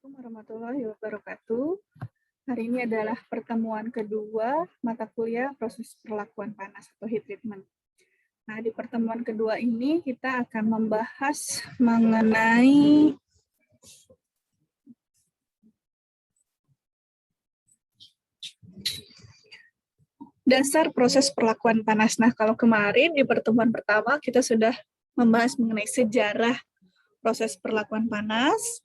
Assalamualaikum warahmatullahi wabarakatuh. Hari ini adalah pertemuan kedua mata kuliah proses perlakuan panas atau heat treatment. Nah, di pertemuan kedua ini kita akan membahas mengenai dasar proses perlakuan panas. Nah, kalau kemarin di pertemuan pertama kita sudah membahas mengenai sejarah proses perlakuan panas.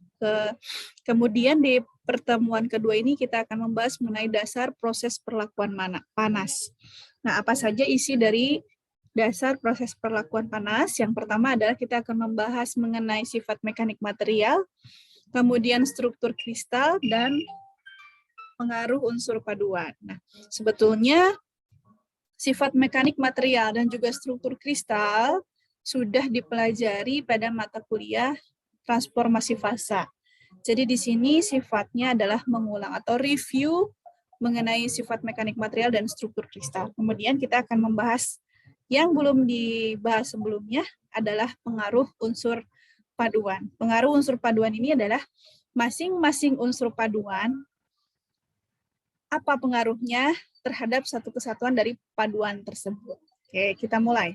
Kemudian di pertemuan kedua ini kita akan membahas mengenai dasar proses perlakuan panas. Nah, apa saja isi dari dasar proses perlakuan panas? Yang pertama adalah kita akan membahas mengenai sifat mekanik material, kemudian struktur kristal, dan pengaruh unsur paduan. Nah, sebetulnya sifat mekanik material dan juga struktur kristal sudah dipelajari pada mata kuliah transformasi fasa. Jadi di sini sifatnya adalah mengulang atau review mengenai sifat mekanik material dan struktur kristal. Kemudian kita akan membahas yang belum dibahas sebelumnya adalah pengaruh unsur paduan. Pengaruh unsur paduan ini adalah masing-masing unsur paduan, apa pengaruhnya terhadap satu kesatuan dari paduan tersebut. Oke, kita mulai.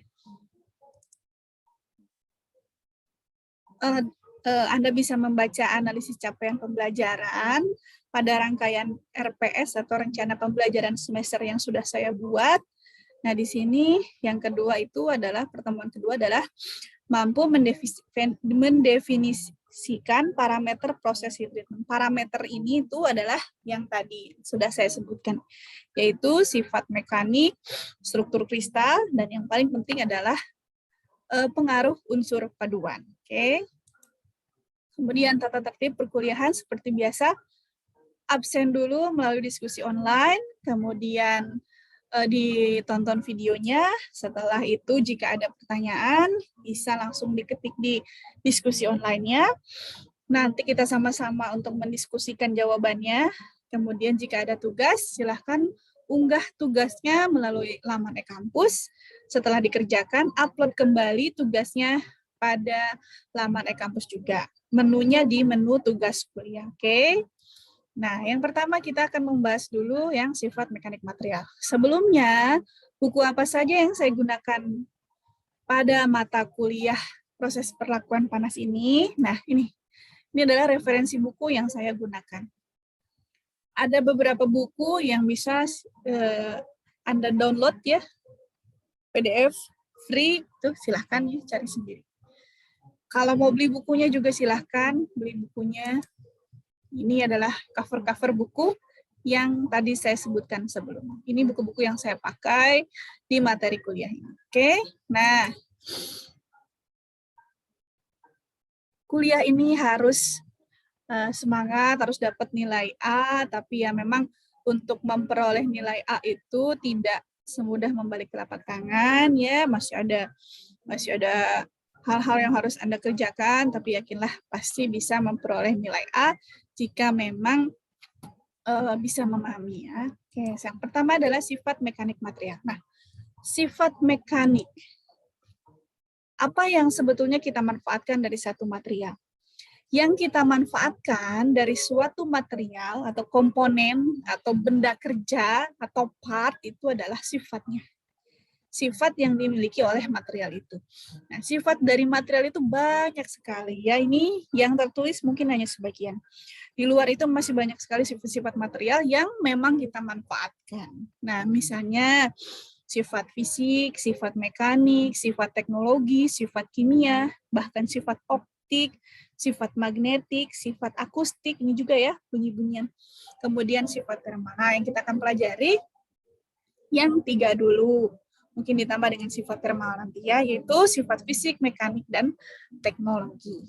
Anda bisa membaca analisis capaian pembelajaran pada rangkaian RPS atau rencana pembelajaran semester yang sudah saya buat. Nah, di sini yang kedua itu adalah, pertemuan kedua adalah mampu mendefinisikan parameter proses heat treatment. Parameter ini itu adalah yang tadi sudah saya sebutkan, yaitu sifat mekanik, struktur kristal, dan yang paling penting adalah pengaruh unsur paduan. Oke. Kemudian tata tertib perkuliahan seperti biasa, absen dulu melalui diskusi online, kemudian ditonton videonya. Setelah itu jika ada pertanyaan bisa langsung diketik di diskusi online-nya. Nanti kita sama-sama untuk mendiskusikan jawabannya. Kemudian jika ada tugas silahkan unggah tugasnya melalui laman e-kampus. Setelah dikerjakan upload kembali tugasnya pada laman e-kampus juga. Menunya di menu tugas kuliah. Oke. Nah, yang pertama kita akan membahas dulu yang sifat mekanik material. Sebelumnya, buku apa saja yang saya gunakan pada mata kuliah proses perlakuan panas ini? Nah, ini adalah referensi buku yang saya gunakan. Ada beberapa buku yang bisa Anda download ya, PDF free, tuh silahkan ya, cari sendiri. Kalau mau beli bukunya juga silahkan beli bukunya. Ini adalah cover-cover buku yang tadi saya sebutkan sebelumnya. Ini buku-buku yang saya pakai di materi kuliah ini. Oke, nah kuliah ini harus semangat, harus dapat nilai A, tapi ya memang untuk memperoleh nilai A itu tidak semudah membalik telapak tangan ya, masih ada hal-hal yang harus Anda kerjakan, tapi yakinlah pasti bisa memperoleh nilai A jika memang bisa memahami ya. Oke, yang pertama adalah sifat mekanik material. Nah, sifat mekanik. Apa yang sebetulnya kita manfaatkan dari satu material? Yang kita manfaatkan dari suatu material atau komponen atau benda kerja atau part itu adalah sifatnya. Sifat yang dimiliki oleh material itu. Nah, sifat dari material itu banyak sekali. Ya, ini yang tertulis mungkin hanya sebagian. Di luar itu masih banyak sekali sifat-sifat material yang memang kita manfaatkan. Nah, misalnya sifat fisik, sifat mekanik, sifat teknologi, sifat kimia, bahkan sifat optik, sifat magnetik, sifat akustik, ini juga ya bunyi-bunyian. Kemudian sifat termal. Nah, yang kita akan pelajari yang 3 dulu. Mungkin ditambah dengan sifat termal nanti ya, yaitu sifat fisik, mekanik, dan teknologi.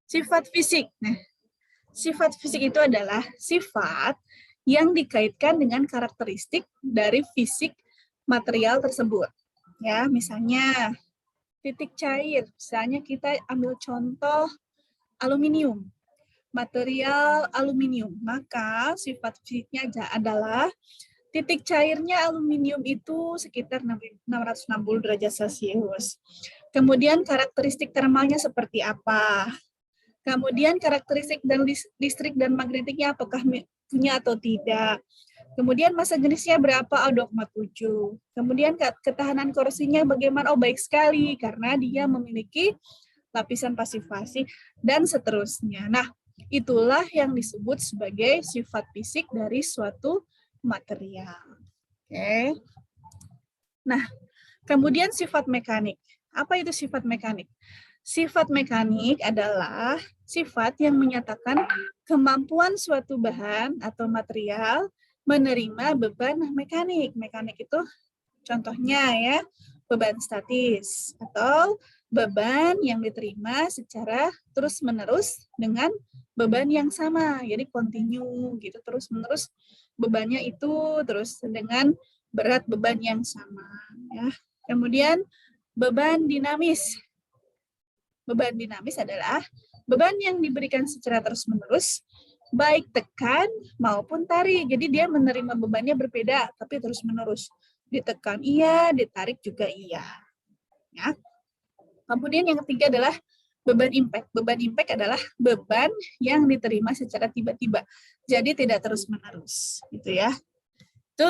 Sifat fisik. Nah, sifat fisik itu adalah sifat yang dikaitkan dengan karakteristik dari fisik material tersebut. Ya, misalnya titik cair. Misalnya kita ambil contoh aluminium. Material aluminium. Maka sifat fisiknya adalah titik cairnya aluminium itu sekitar 660 derajat Celcius. Kemudian karakteristik termalnya seperti apa? Kemudian karakteristik dan listrik dan magnetiknya apakah punya atau tidak. Kemudian massa jenisnya berapa? Oh, 2,7. Kemudian ketahanan korosinya bagaimana? Oh, baik sekali karena dia memiliki lapisan pasifasi dan seterusnya. Nah, itulah yang disebut sebagai sifat fisik dari suatu material. Oke. Nah, kemudian sifat mekanik. Apa itu sifat mekanik? Sifat mekanik adalah sifat yang menyatakan kemampuan suatu bahan atau material menerima beban mekanik. Mekanik itu contohnya ya, beban statis atau beban yang diterima secara terus-menerus dengan beban yang sama. Jadi kontinu gitu, terus-menerus bebannya itu terus dengan berat beban yang sama ya. Kemudian beban dinamis. Beban dinamis adalah beban yang diberikan secara terus-menerus, baik tekan maupun tarik. Jadi dia menerima bebannya berbeda, tapi terus-menerus. Ditekan iya, ditarik juga iya. Ya. Kemudian yang ketiga adalah beban impact. Beban impact adalah beban yang diterima secara tiba-tiba. Jadi tidak terus-menerus. Gitu ya. Itu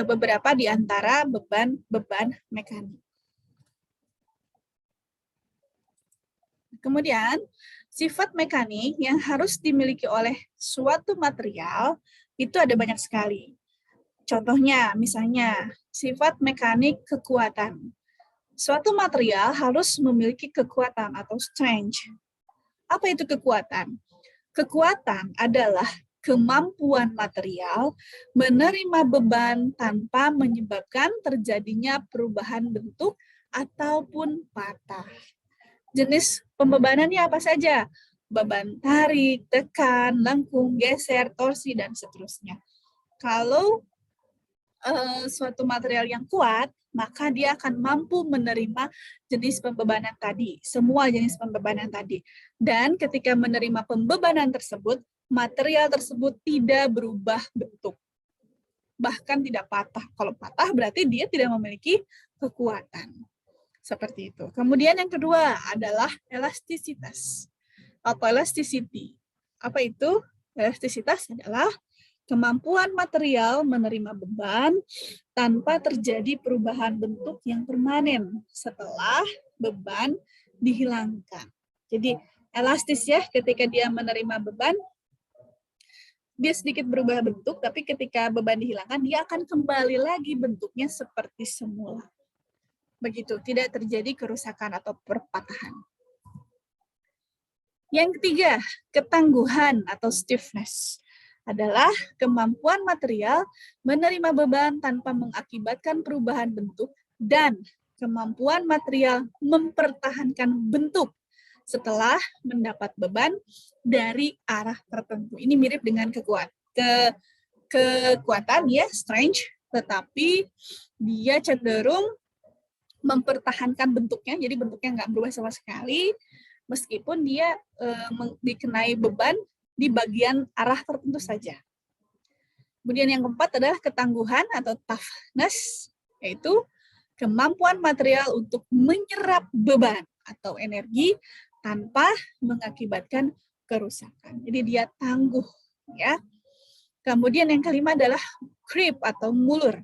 beberapa di antara beban-beban mekanik. Kemudian, sifat mekanik yang harus dimiliki oleh suatu material itu ada banyak sekali. Contohnya, misalnya, sifat mekanik kekuatan. Suatu material harus memiliki kekuatan atau strength. Apa itu kekuatan? Kekuatan adalah kemampuan material menerima beban tanpa menyebabkan terjadinya perubahan bentuk ataupun patah. Jenis pembebanannya apa saja? Beban tarik, tekan, lengkung, geser, torsi, dan seterusnya. Kalau suatu material yang kuat, maka dia akan mampu menerima jenis pembebanan tadi, semua jenis pembebanan tadi. Dan ketika menerima pembebanan tersebut, material tersebut tidak berubah bentuk. Bahkan tidak patah. Kalau patah berarti dia tidak memiliki kekuatan. Seperti itu. Kemudian yang kedua adalah elastisitas atau elasticity. Apa itu? Elastisitas adalah kemampuan material menerima beban tanpa terjadi perubahan bentuk yang permanen setelah beban dihilangkan. Jadi elastis ya, ketika dia menerima beban, dia sedikit berubah bentuk, tapi ketika beban dihilangkan, dia akan kembali lagi bentuknya seperti semula. Begitu, tidak terjadi kerusakan atau perpatahan. Yang ketiga, ketangguhan atau stiffness adalah kemampuan material menerima beban tanpa mengakibatkan perubahan bentuk dan kemampuan material mempertahankan bentuk setelah mendapat beban dari arah tertentu. Ini mirip dengan kekuatan ya, strength, tetapi dia cenderung mempertahankan bentuknya, jadi bentuknya nggak berubah sama sekali, meskipun dia dikenai beban di bagian arah tertentu saja. Kemudian yang keempat adalah ketangguhan atau toughness, yaitu kemampuan material untuk menyerap beban atau energi tanpa mengakibatkan kerusakan. Jadi dia tangguh, ya. Kemudian yang kelima adalah creep atau mulur.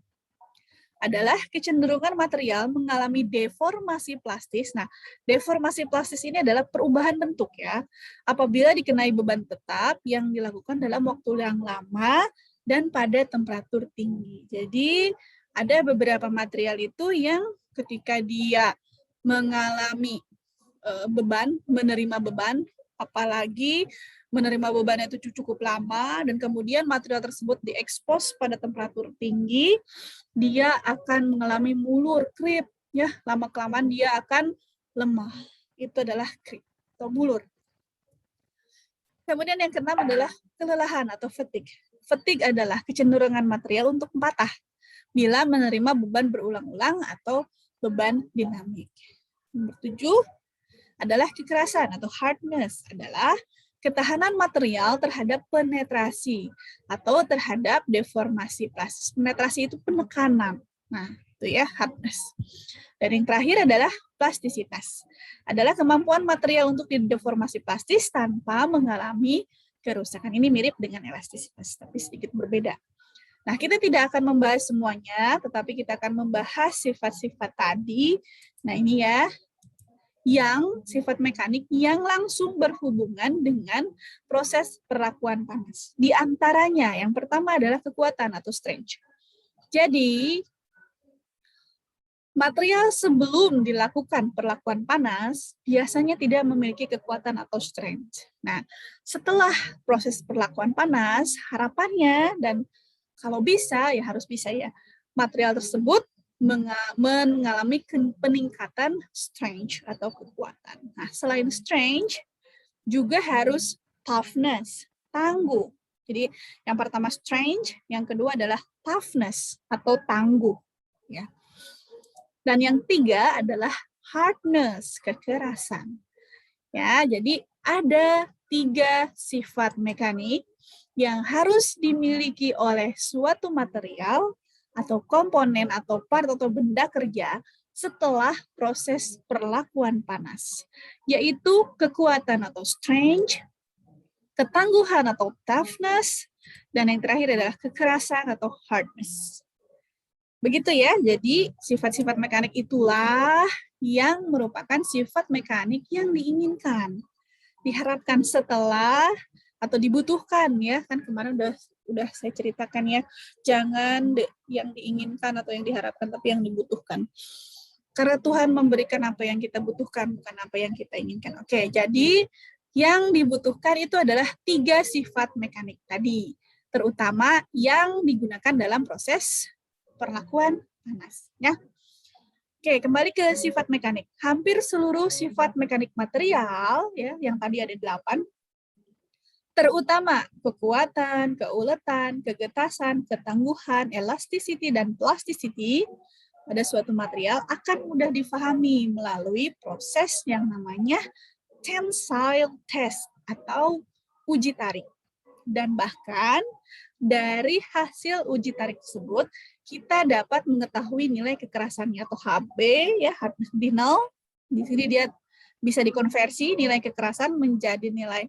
Adalah kecenderungan material mengalami deformasi plastis. Nah, deformasi plastis ini adalah perubahan bentuk ya. Apabila dikenai beban tetap yang dilakukan dalam waktu yang lama dan pada temperatur tinggi. Jadi, ada beberapa material itu yang ketika dia mengalami beban, menerima beban, apalagi menerima beban itu cukup lama, dan kemudian material tersebut diekspos pada temperatur tinggi, dia akan mengalami mulur, creep, ya, lama-kelamaan dia akan lemah. Itu adalah creep atau mulur. Kemudian yang keenam adalah kelelahan atau fatigue. Fatigue adalah kecenderungan material untuk patah bila menerima beban berulang-ulang atau beban dinamik. Nomor 7 adalah kekerasan atau hardness, adalah ketahanan material terhadap penetrasi atau terhadap deformasi plastis. Penetrasi itu penekanan. Nah, gitu ya, hardness. Dan yang terakhir adalah plastisitas. Adalah kemampuan material untuk dideformasi plastis tanpa mengalami kerusakan. Ini mirip dengan elastisitas, tapi sedikit berbeda. Nah, kita tidak akan membahas semuanya, tetapi kita akan membahas sifat-sifat tadi. Nah, ini ya, yang sifat mekanik yang langsung berhubungan dengan proses perlakuan panas. Di antaranya, yang pertama adalah kekuatan atau strength. Jadi, material sebelum dilakukan perlakuan panas biasanya tidak memiliki kekuatan atau strength. Nah, setelah proses perlakuan panas, harapannya dan kalau bisa, ya harus bisa ya, material tersebut mengalami peningkatan strength atau kekuatan. Nah, selain strength, juga harus toughness, tangguh. Jadi, yang pertama strength, yang kedua adalah toughness atau tangguh. Ya. Dan yang tiga adalah hardness, kekerasan. Ya, jadi ada 3 sifat mekanik yang harus dimiliki oleh suatu material atau komponen atau part atau benda kerja setelah proses perlakuan panas, yaitu kekuatan atau strength, ketangguhan atau toughness, dan yang terakhir adalah kekerasan atau hardness. Begitu ya, jadi sifat-sifat mekanik itulah yang merupakan sifat mekanik yang diinginkan. Diharapkan setelah atau dibutuhkan ya, kan kemarin udah saya ceritakan ya, jangan yang diinginkan atau yang diharapkan, tapi yang dibutuhkan. Karena Tuhan memberikan apa yang kita butuhkan, bukan apa yang kita inginkan. Oke, jadi yang dibutuhkan itu adalah 3 sifat mekanik tadi, terutama yang digunakan dalam proses perlakuan panas ya. Oke, kembali ke sifat mekanik. Hampir seluruh sifat mekanik material ya yang tadi ada 8, terutama kekuatan, keuletan, kegetasan, ketangguhan, elasticity dan plasticity pada suatu material akan mudah difahami melalui proses yang namanya tensile test atau uji tarik. Dan bahkan dari hasil uji tarik tersebut, kita dapat mengetahui nilai kekerasannya atau HB, ya, hardness Dinel. Di sini dia bisa dikonversi nilai kekerasan menjadi nilai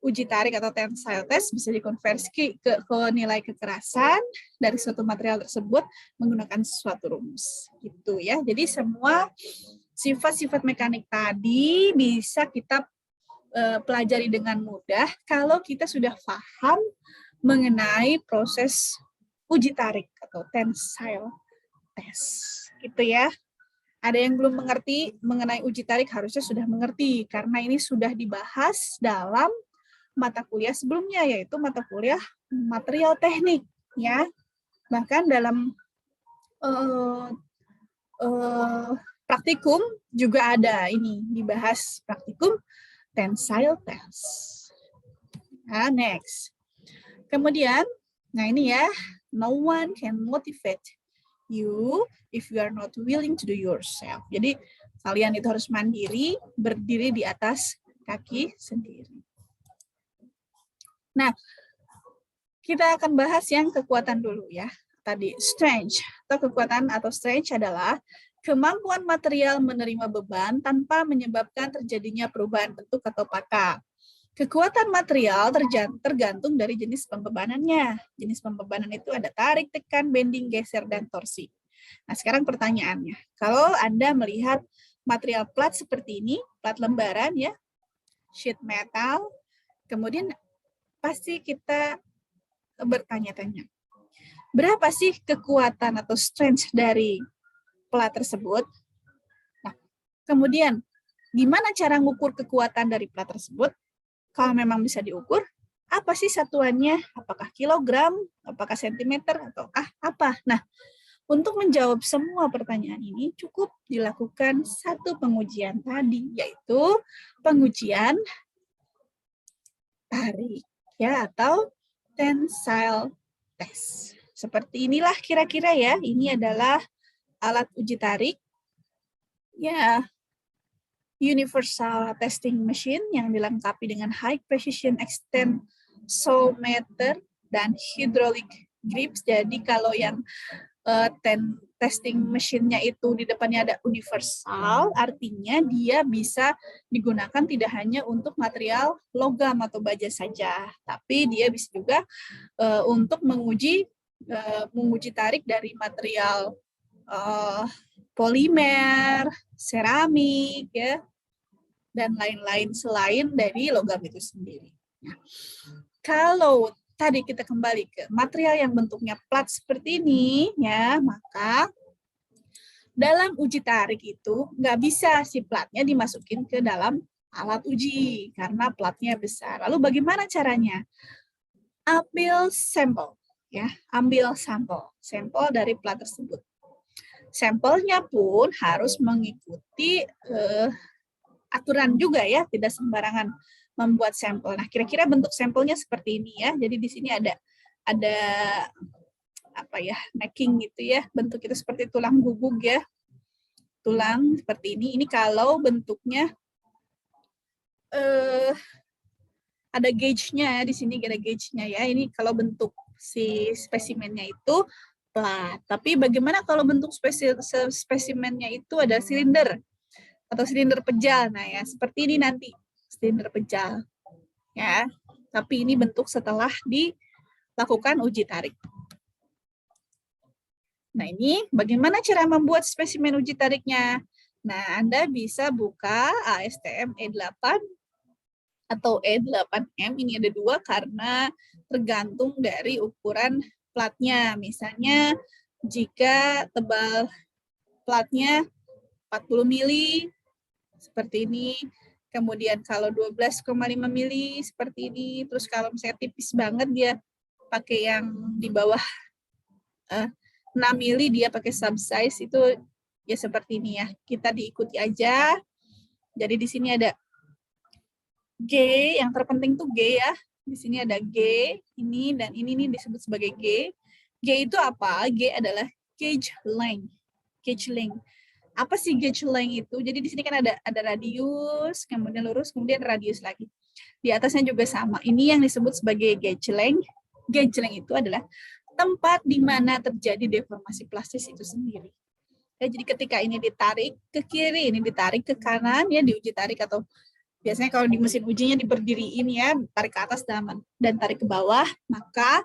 uji tarik atau tensile test bisa dikonversi ke nilai kekerasan dari suatu material tersebut menggunakan suatu rumus. Gitu ya. Jadi semua sifat-sifat mekanik tadi bisa kita pelajari dengan mudah kalau kita sudah paham mengenai proses uji tarik atau tensile test. Gitu ya. Ada yang belum mengerti mengenai uji tarik harusnya sudah mengerti karena ini sudah dibahas dalam mata kuliah sebelumnya yaitu mata kuliah material teknik ya. Bahkan dalam praktikum juga ada ini dibahas praktikum tensile test. Nah, next. Kemudian, nah ini ya, no one can motivate you if you are not willing to do yourself. Jadi, kalian itu harus mandiri, berdiri di atas kaki sendiri. Nah, kita akan bahas yang kekuatan dulu ya. Tadi, strength atau kekuatan atau strength adalah kemampuan material menerima beban tanpa menyebabkan terjadinya perubahan bentuk atau pakar. Kekuatan material tergantung dari jenis pembebanannya. Jenis pembebanan itu ada tarik, tekan, bending, geser, dan torsi. Nah, sekarang pertanyaannya. Kalau Anda melihat material plat seperti ini, plat lembaran ya, sheet metal, kemudian pasti kita bertanya-tanya, berapa sih kekuatan atau strength dari plat tersebut? Nah, kemudian gimana cara mengukur kekuatan dari plat tersebut? Kalau memang bisa diukur, apa sih satuannya? Apakah kilogram, apakah sentimeter, atau apa? Nah, untuk menjawab semua pertanyaan ini cukup dilakukan satu pengujian tadi, yaitu pengujian tarik ya atau tensile test. Seperti inilah kira-kira ya. Ini adalah alat uji tarik, ya, universal testing machine yang dilengkapi dengan high precision extensometer dan hydraulic grips. Jadi kalau yang testing mesinnya itu di depannya ada universal, artinya dia bisa digunakan tidak hanya untuk material logam atau baja saja, tapi dia bisa juga untuk menguji tarik dari material polimer, seramik, ya, dan lain-lain selain dari logam itu sendiri. Nah, kalau tadi kita kembali ke material yang bentuknya plat seperti ini, ya, maka dalam uji tarik itu nggak bisa si platnya dimasukin ke dalam alat uji karena platnya besar. Lalu bagaimana caranya? Ambil sampel, ya, ambil sampel dari plat tersebut. Sampelnya pun harus mengikuti aturan juga, ya, tidak sembarangan membuat sampel. Nah, kira-kira bentuk sampelnya seperti ini, ya. Jadi di sini ada apa ya, necking gitu, ya. Bentuk itu seperti tulang guguk, ya. Tulang seperti ini. Ini kalau bentuknya ada gauge-nya, di sini ada gauge-nya, ya. Ini kalau bentuk si spesimennya itu plat. Tapi bagaimana kalau bentuk spesimennya itu ada silinder atau silinder pejal? Nah, ya, seperti ini nanti silinder pejal, ya. Tapi ini bentuk setelah dilakukan uji tarik. Nah, ini bagaimana cara membuat spesimen uji tariknya? Nah, Anda bisa buka ASTM E8 atau E8M. Ini ada dua karena tergantung dari ukuran platnya. Misalnya, jika tebal platnya 40 mili, seperti ini. Kemudian kalau 12,5 mili seperti ini. Terus kalau misalnya tipis banget dia pakai yang di bawah 6 mili, dia pakai subsize, itu ya seperti ini, ya. Kita diikuti aja. Jadi di sini ada G, yang terpenting tuh G, ya. Di sini ada G, ini dan ini nih disebut sebagai G. G itu apa? G adalah gauge length. Gauge length. Apa sih gauge length itu? Jadi di sini kan ada radius, kemudian lurus, kemudian radius lagi. Di atasnya juga sama. Ini yang disebut sebagai gauge length. Gauge length itu adalah tempat di mana terjadi deformasi plastis itu sendiri. Ya, jadi ketika ini ditarik ke kiri, ini ditarik ke kanan, ya, diuji tarik, atau biasanya kalau di mesin ujinya diberdiriin, ya, tarik ke atas dan tarik ke bawah, maka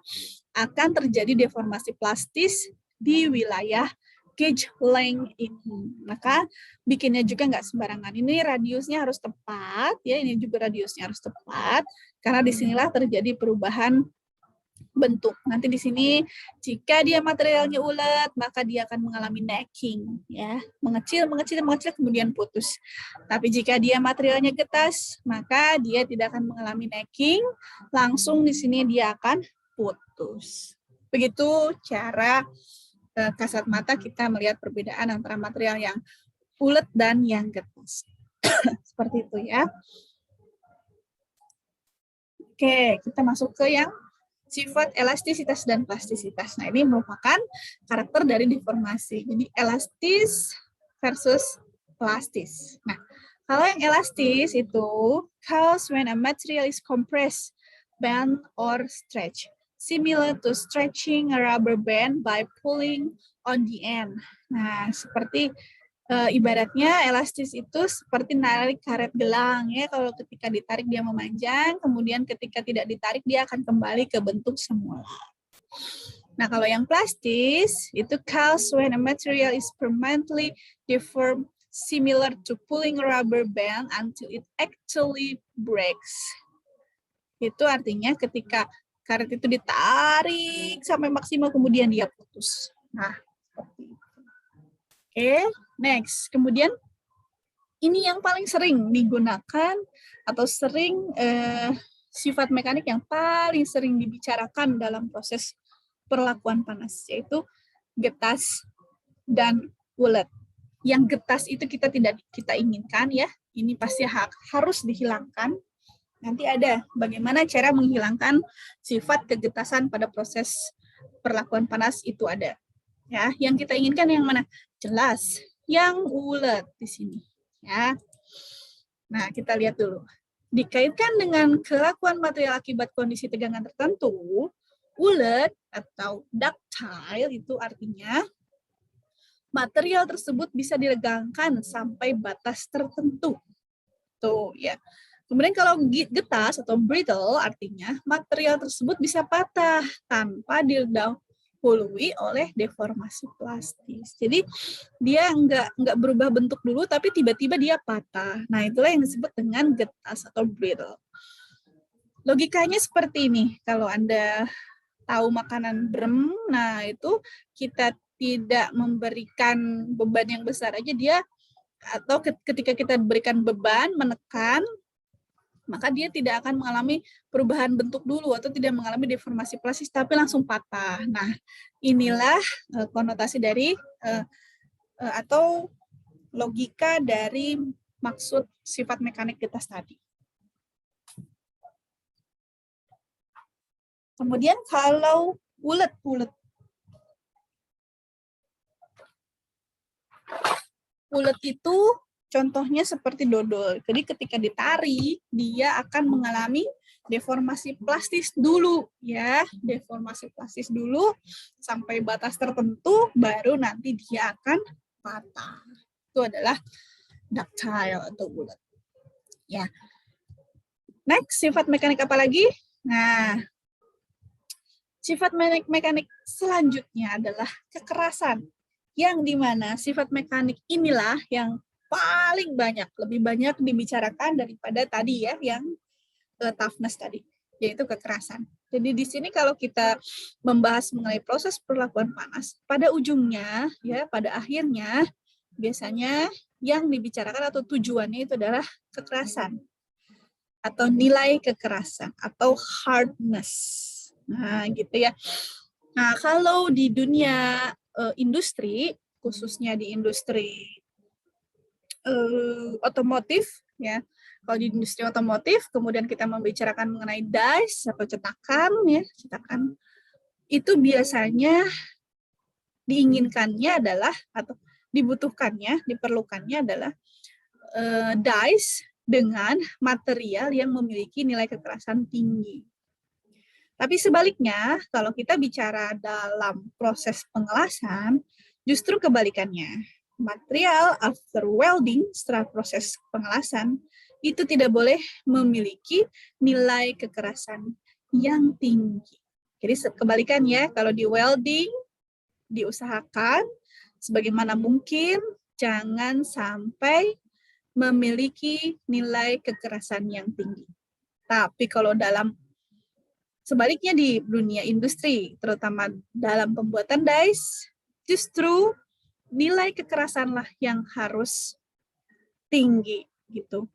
akan terjadi deformasi plastis di wilayah gauge length ini. Maka bikinnya juga nggak sembarangan. Ini radiusnya harus tepat, ya, ini juga radiusnya harus tepat, karena disinilah terjadi perubahan bentuk. Nanti di sini jika dia materialnya ulet, maka dia akan mengalami necking, ya, mengecil kemudian putus. Tapi jika dia materialnya getas, maka dia tidak akan mengalami necking, langsung di sini dia akan putus. Begitu cara kasat mata kita melihat perbedaan antara material yang ulet dan yang getas. Seperti itu, ya. Oke, kita masuk ke yang sifat elastisitas dan plastisitas. Nah, ini merupakan karakter dari deformasi. Jadi, elastis versus plastis. Nah, kalau yang elastis itu cause when a material is compressed, bend, or stretch, similar to stretching a rubber band by pulling on the end. Nah, seperti ibaratnya elastis itu seperti narik karet gelang, ya. Kalau ketika ditarik dia memanjang, kemudian ketika tidak ditarik dia akan kembali ke bentuk semula. Nah, kalau yang plastis itu cause when a material is permanently deformed, similar to pulling a rubber band until it actually breaks. Itu artinya ketika karet itu ditarik sampai maksimal kemudian dia putus. Nah, seperti itu. Oke, next. Kemudian ini yang paling sering digunakan atau sering sifat mekanik yang paling sering dibicarakan dalam proses perlakuan panas, yaitu getas dan ulet. Yang getas itu kita tidak kita inginkan, ya. Ini pasti harus dihilangkan. Nanti ada bagaimana cara menghilangkan sifat kegetasan pada proses perlakuan panas itu ada. Ya, yang kita inginkan yang mana? Jelas, yang ulet di sini, ya. Nah, kita lihat dulu. Dikaitkan dengan kelakuan material akibat kondisi tegangan tertentu, ulet atau ductile itu artinya material tersebut bisa diregangkan sampai batas tertentu. Tuh ya. Kemudian kalau getas atau brittle artinya material tersebut bisa patah tanpa didahului oleh deformasi plastis. Jadi dia nggak berubah bentuk dulu tapi tiba-tiba dia patah. Nah, itulah yang disebut dengan getas atau brittle. Logikanya seperti ini. Kalau Anda tahu makanan brem, nah itu kita tidak memberikan beban yang besar aja dia, atau ketika kita berikan beban menekan, maka dia tidak akan mengalami perubahan bentuk dulu atau tidak mengalami deformasi plastis tapi langsung patah. Nah, inilah konotasi dari atau logika dari maksud sifat mekanik getas tadi. Kemudian kalau ulet itu contohnya seperti dodol. Jadi ketika ditarik, dia akan mengalami deformasi plastis dulu, ya. Deformasi plastis dulu sampai batas tertentu, baru nanti dia akan patah. Itu adalah ductile atau bulat. Ya. Next, sifat mekanik apa lagi? Nah, sifat mekanik selanjutnya adalah kekerasan. Yang dimana sifat mekanik inilah yang paling banyak, lebih banyak dibicarakan daripada tadi ya, yang toughness tadi, yaitu kekerasan. Jadi di sini kalau kita membahas mengenai proses perlakuan panas, pada ujungnya, ya pada akhirnya, biasanya yang dibicarakan atau tujuannya itu adalah kekerasan, atau nilai kekerasan, atau hardness. Nah, gitu ya. Nah, kalau di dunia industri, khususnya di industri otomotif, ya. Kalau di industri otomotif, kemudian kita membicarakan mengenai dies atau cetakan, ya, cetakan itu biasanya diinginkannya adalah atau dibutuhkannya, diperlukannya adalah dies dengan material yang memiliki nilai kekerasan tinggi. Tapi sebaliknya, kalau kita bicara dalam proses pengelasan, justru kebalikannya. Material after welding, setelah proses pengelasan, itu tidak boleh memiliki nilai kekerasan yang tinggi. Jadi kebalikannya, kalau di welding, diusahakan sebagaimana mungkin jangan sampai memiliki nilai kekerasan yang tinggi. Tapi kalau sebaliknya di dunia industri, terutama dalam pembuatan dies, justru nilai kekerasanlah yang harus tinggi gitu.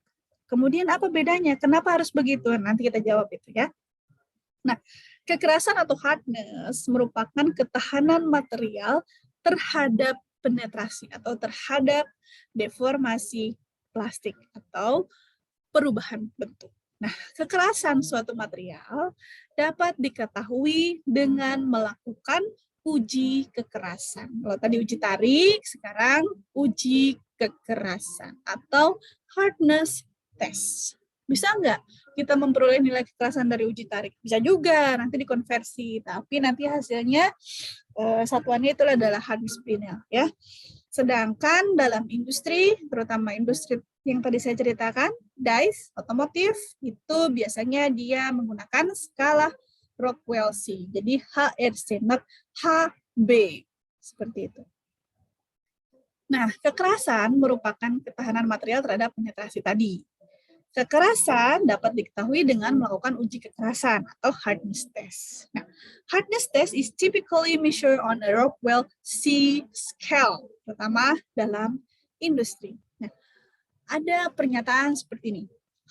Kemudian apa bedanya? Kenapa harus begitu? Nanti kita jawab itu ya. Nah, kekerasan atau hardness merupakan ketahanan material terhadap penetrasi atau terhadap deformasi plastik atau perubahan bentuk. Nah, kekerasan suatu material dapat diketahui dengan melakukan uji kekerasan. Kalau tadi uji tarik, sekarang uji kekerasan atau hardness test. Bisa nggak kita memperoleh nilai kekerasan dari uji tarik? Bisa juga, nanti dikonversi. Tapi nanti hasilnya satuannya itu adalah hardness Fresnel, ya. Sedangkan dalam industri, terutama industri yang tadi saya ceritakan, dies, otomotif, itu biasanya dia menggunakan skala Rockwell-C. Jadi HRC, not HB. Seperti itu. Nah, kekerasan merupakan ketahanan material terhadap penetrasi tadi. Kekerasan dapat diketahui dengan melakukan uji kekerasan atau hardness test. Nah, hardness test is typically measured on a Rockwell-C scale, terutama dalam industri. Nah, ada pernyataan seperti ini.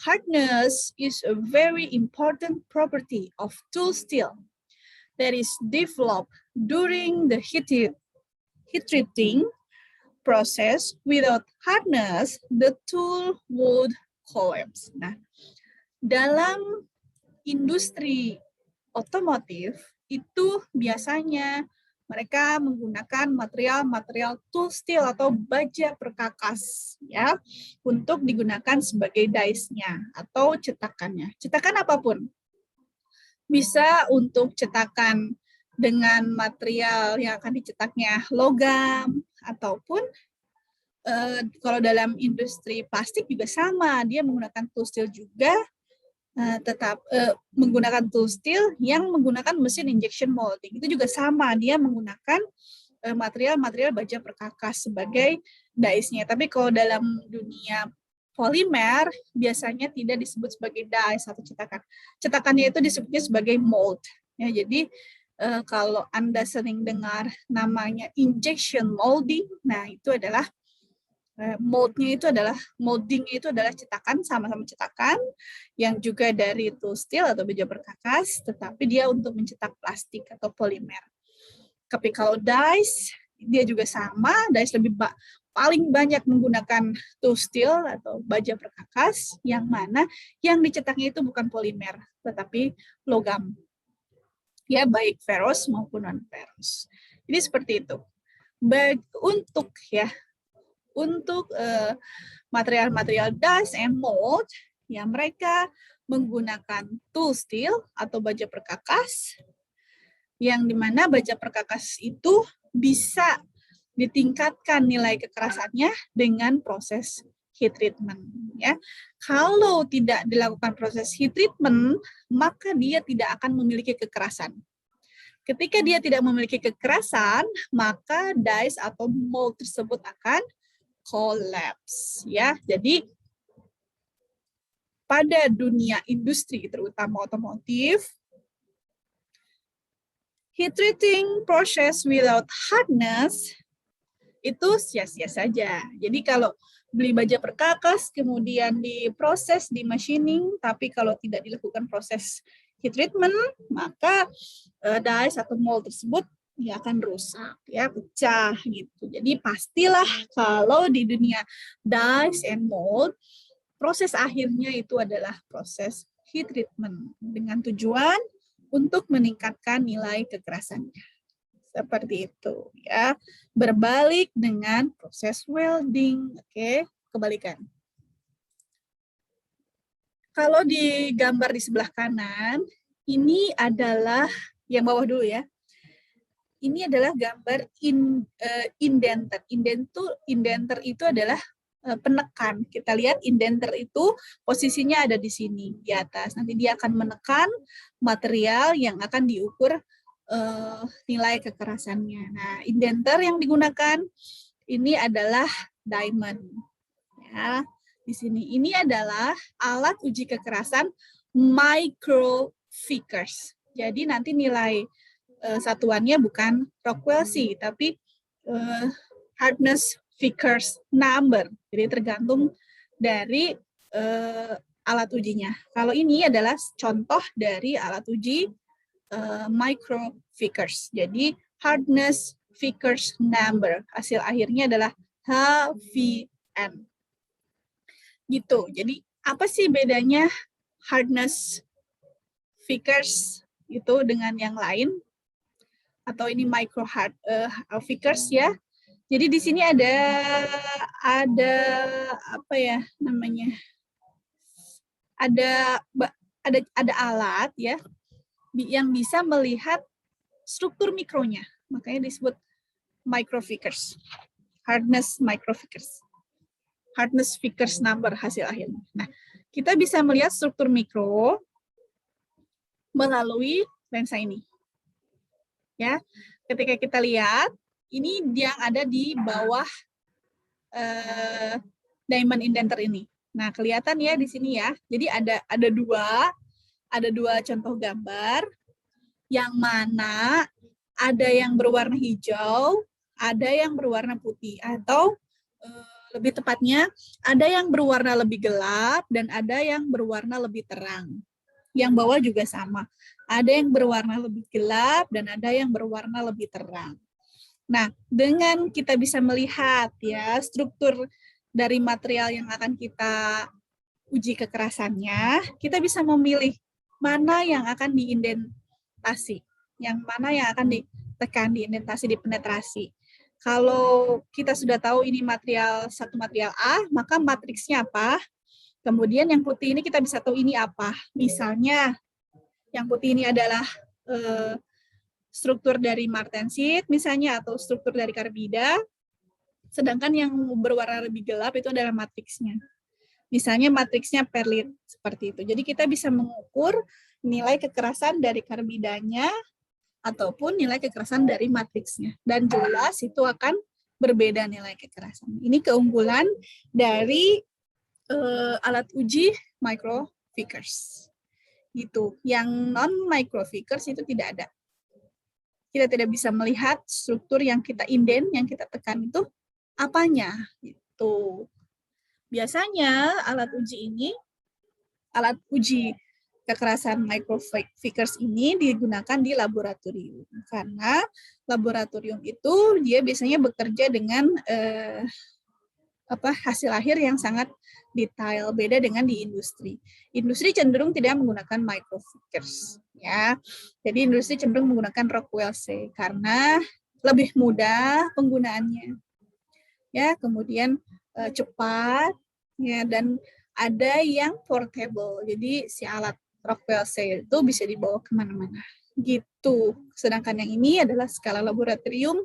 Hardness is a very important property of tool steel that is developed during the heat treating process. Without hardness, the tool would collapse. Nah, dalam industri otomotif itu biasanya mereka menggunakan material tool steel atau baja perkakas ya untuk digunakan sebagai dies-nya atau cetakannya. Cetakan apapun. Bisa untuk cetakan dengan material yang akan dicetaknya logam Ataupun kalau dalam industri plastik juga sama, dia menggunakan tool steel juga, menggunakan tool steel yang menggunakan mesin injection molding. Itu juga sama, dia menggunakan material-material baja perkakas sebagai dies-nya. Tapi kalau dalam dunia polimer biasanya tidak disebut sebagai dies atau cetakan. Cetakannya itu disebutnya sebagai mold. Ya, jadi kalau Anda sering dengar namanya injection molding, nah itu adalah molding itu adalah cetakan, sama-sama cetakan yang juga dari tool steel atau baja perkakas, tetapi dia untuk mencetak plastik atau polimer. Tapi kalau dies, dia juga sama, dies paling banyak menggunakan tool steel atau baja perkakas, yang mana yang dicetaknya itu bukan polimer, tetapi logam. Ya, baik ferrous maupun non-ferrous. Jadi seperti itu. Untuk material-material dies and mold, ya mereka menggunakan tool steel atau baja perkakas, yang dimana baja perkakas itu bisa ditingkatkan nilai kekerasannya dengan proses heat treatment. Ya, kalau tidak dilakukan proses heat treatment, maka dia tidak akan memiliki kekerasan. Ketika dia tidak memiliki kekerasan, maka dies atau mold tersebut akan collapse, ya. Jadi pada dunia industri terutama otomotif, heat treating process without hardness itu sia-sia saja. Jadi kalau beli baja perkakas kemudian diproses di machining, tapi kalau tidak dilakukan proses heat treatment, maka dies atau mold tersebut ya akan rusak, ya pecah gitu. Jadi pastilah kalau di dunia dies and mold, proses akhirnya itu adalah proses heat treatment dengan tujuan untuk meningkatkan nilai kekerasannya. Seperti itu, ya. Berbalik dengan proses welding, oke, kebalikan. Kalau di gambar di sebelah kanan, ini adalah yang bawah dulu ya. Ini adalah gambar indenter. Indenter itu adalah penekan. Kita lihat indenter itu posisinya ada di sini, di atas. Nanti dia akan menekan material yang akan diukur nilai kekerasannya. Nah, indenter yang digunakan ini adalah diamond. Ya, di sini ini adalah alat uji kekerasan microficers. Jadi nanti nilai satuannya bukan Rockwell C, tapi hardness Vickers number. Jadi tergantung dari alat ujinya. Kalau ini adalah contoh dari alat uji microficers. Jadi hardness Vickers number. Hasil akhirnya adalah HVN. Gitu. Jadi apa sih bedanya hardness Vickers itu dengan yang lain? Atau ini micro Vickers ya. Jadi di sini ada apa ya namanya? Ada alat ya yang bisa melihat struktur mikronya. Makanya disebut microficers. Hardness microficers. Hardness Vickers number hasil akhirnya. Nah, kita bisa melihat struktur mikro melalui lensa ini. Ya, ketika kita lihat ini yang ada di bawah diamond indenter ini. Nah, kelihatan ya di sini ya. Jadi ada dua contoh gambar yang mana ada yang berwarna hijau, ada yang berwarna putih, atau lebih tepatnya ada yang berwarna lebih gelap dan ada yang berwarna lebih terang. Yang bawah juga sama. Ada yang berwarna lebih gelap dan ada yang berwarna lebih terang. Nah, dengan kita bisa melihat ya struktur dari material yang akan kita uji kekerasannya, kita bisa memilih mana yang akan diindentasi, yang mana yang akan ditekan, diindentasi, dipenetrasi. Kalau kita sudah tahu ini satu material A, maka matriksnya apa? Kemudian yang putih ini kita bisa tahu ini apa. Misalnya yang putih ini adalah struktur dari martensit misalnya atau struktur dari karbida. Sedangkan yang berwarna lebih gelap itu adalah matriksnya. Misalnya matriksnya perlit seperti itu. Jadi kita bisa mengukur nilai kekerasan dari karbidanya ataupun nilai kekerasan dari matriksnya. Dan jelas itu akan berbeda nilai kekerasan. Ini keunggulan dari alat uji microfigures. Gitu. Yang non microfigures itu tidak ada. Kita tidak bisa melihat struktur yang kita inden, yang kita tekan itu apanya. Gitu. Biasanya alat uji kekerasan microfigures ini digunakan di laboratorium. Karena laboratorium itu dia biasanya bekerja dengan hasil akhir yang sangat detail, beda dengan di industri. Industri cenderung tidak menggunakan microfigures, ya. Jadi industri cenderung menggunakan Rockwell C karena lebih mudah penggunaannya, ya. Kemudian cepat, ya, dan ada yang portable. Jadi si alat Rockwell C itu bisa dibawa kemana-mana, gitu. Sedangkan yang ini adalah skala laboratorium,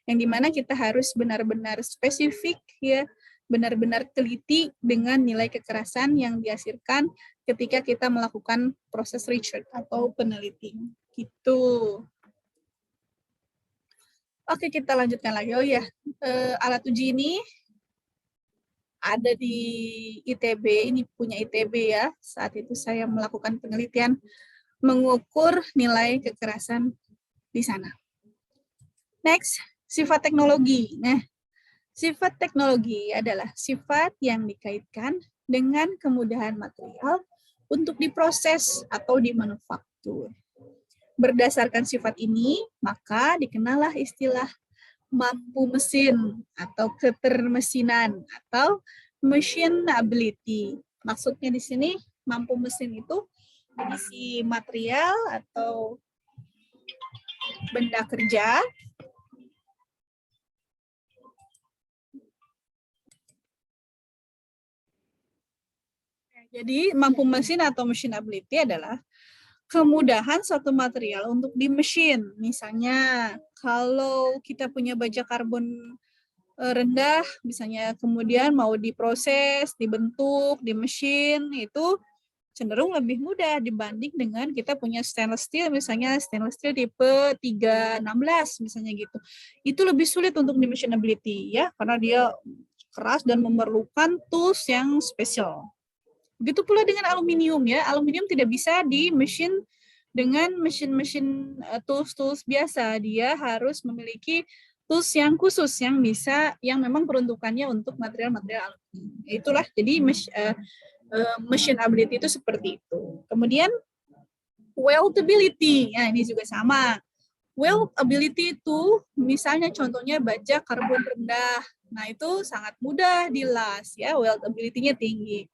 yang dimana kita harus benar-benar spesifik, ya, benar-benar teliti dengan nilai kekerasan yang dihasilkan ketika kita melakukan proses research atau penelitian. Gitu. Oke, kita lanjutkan lagi. Oh ya, alat uji ini ada di ITB, ini punya ITB ya. Saat itu saya melakukan penelitian mengukur nilai kekerasan di sana. Next, sifat teknologi. Nah, sifat teknologi adalah sifat yang dikaitkan dengan kemudahan material untuk diproses atau dimanufaktur. Berdasarkan sifat ini, maka dikenallah istilah mampu mesin atau ketermesinan atau machinability. Maksudnya di sini mampu mesin itu isi material atau benda kerja Jadi mampu mesin atau machinability adalah kemudahan suatu material untuk di mesin. Misalnya kalau kita punya baja karbon rendah, misalnya kemudian mau diproses, dibentuk, di mesin, itu cenderung lebih mudah dibanding dengan kita punya stainless steel, misalnya stainless steel tipe 316 misalnya gitu. Itu lebih sulit untuk di machinability, ya, karena dia keras dan memerlukan tools yang spesial. Begitu pula dengan aluminium, ya. Aluminium tidak bisa di mesin dengan mesin-mesin tools-tools biasa. Dia harus memiliki tools yang khusus yang bisa, yang memang peruntukannya untuk material-material aluminium. Itulah jadi machinability itu seperti itu. Kemudian weldability, nah ini juga sama. Weldability itu misalnya contohnya baja karbon rendah. Nah, itu sangat mudah dilas, ya, weldability-nya tinggi.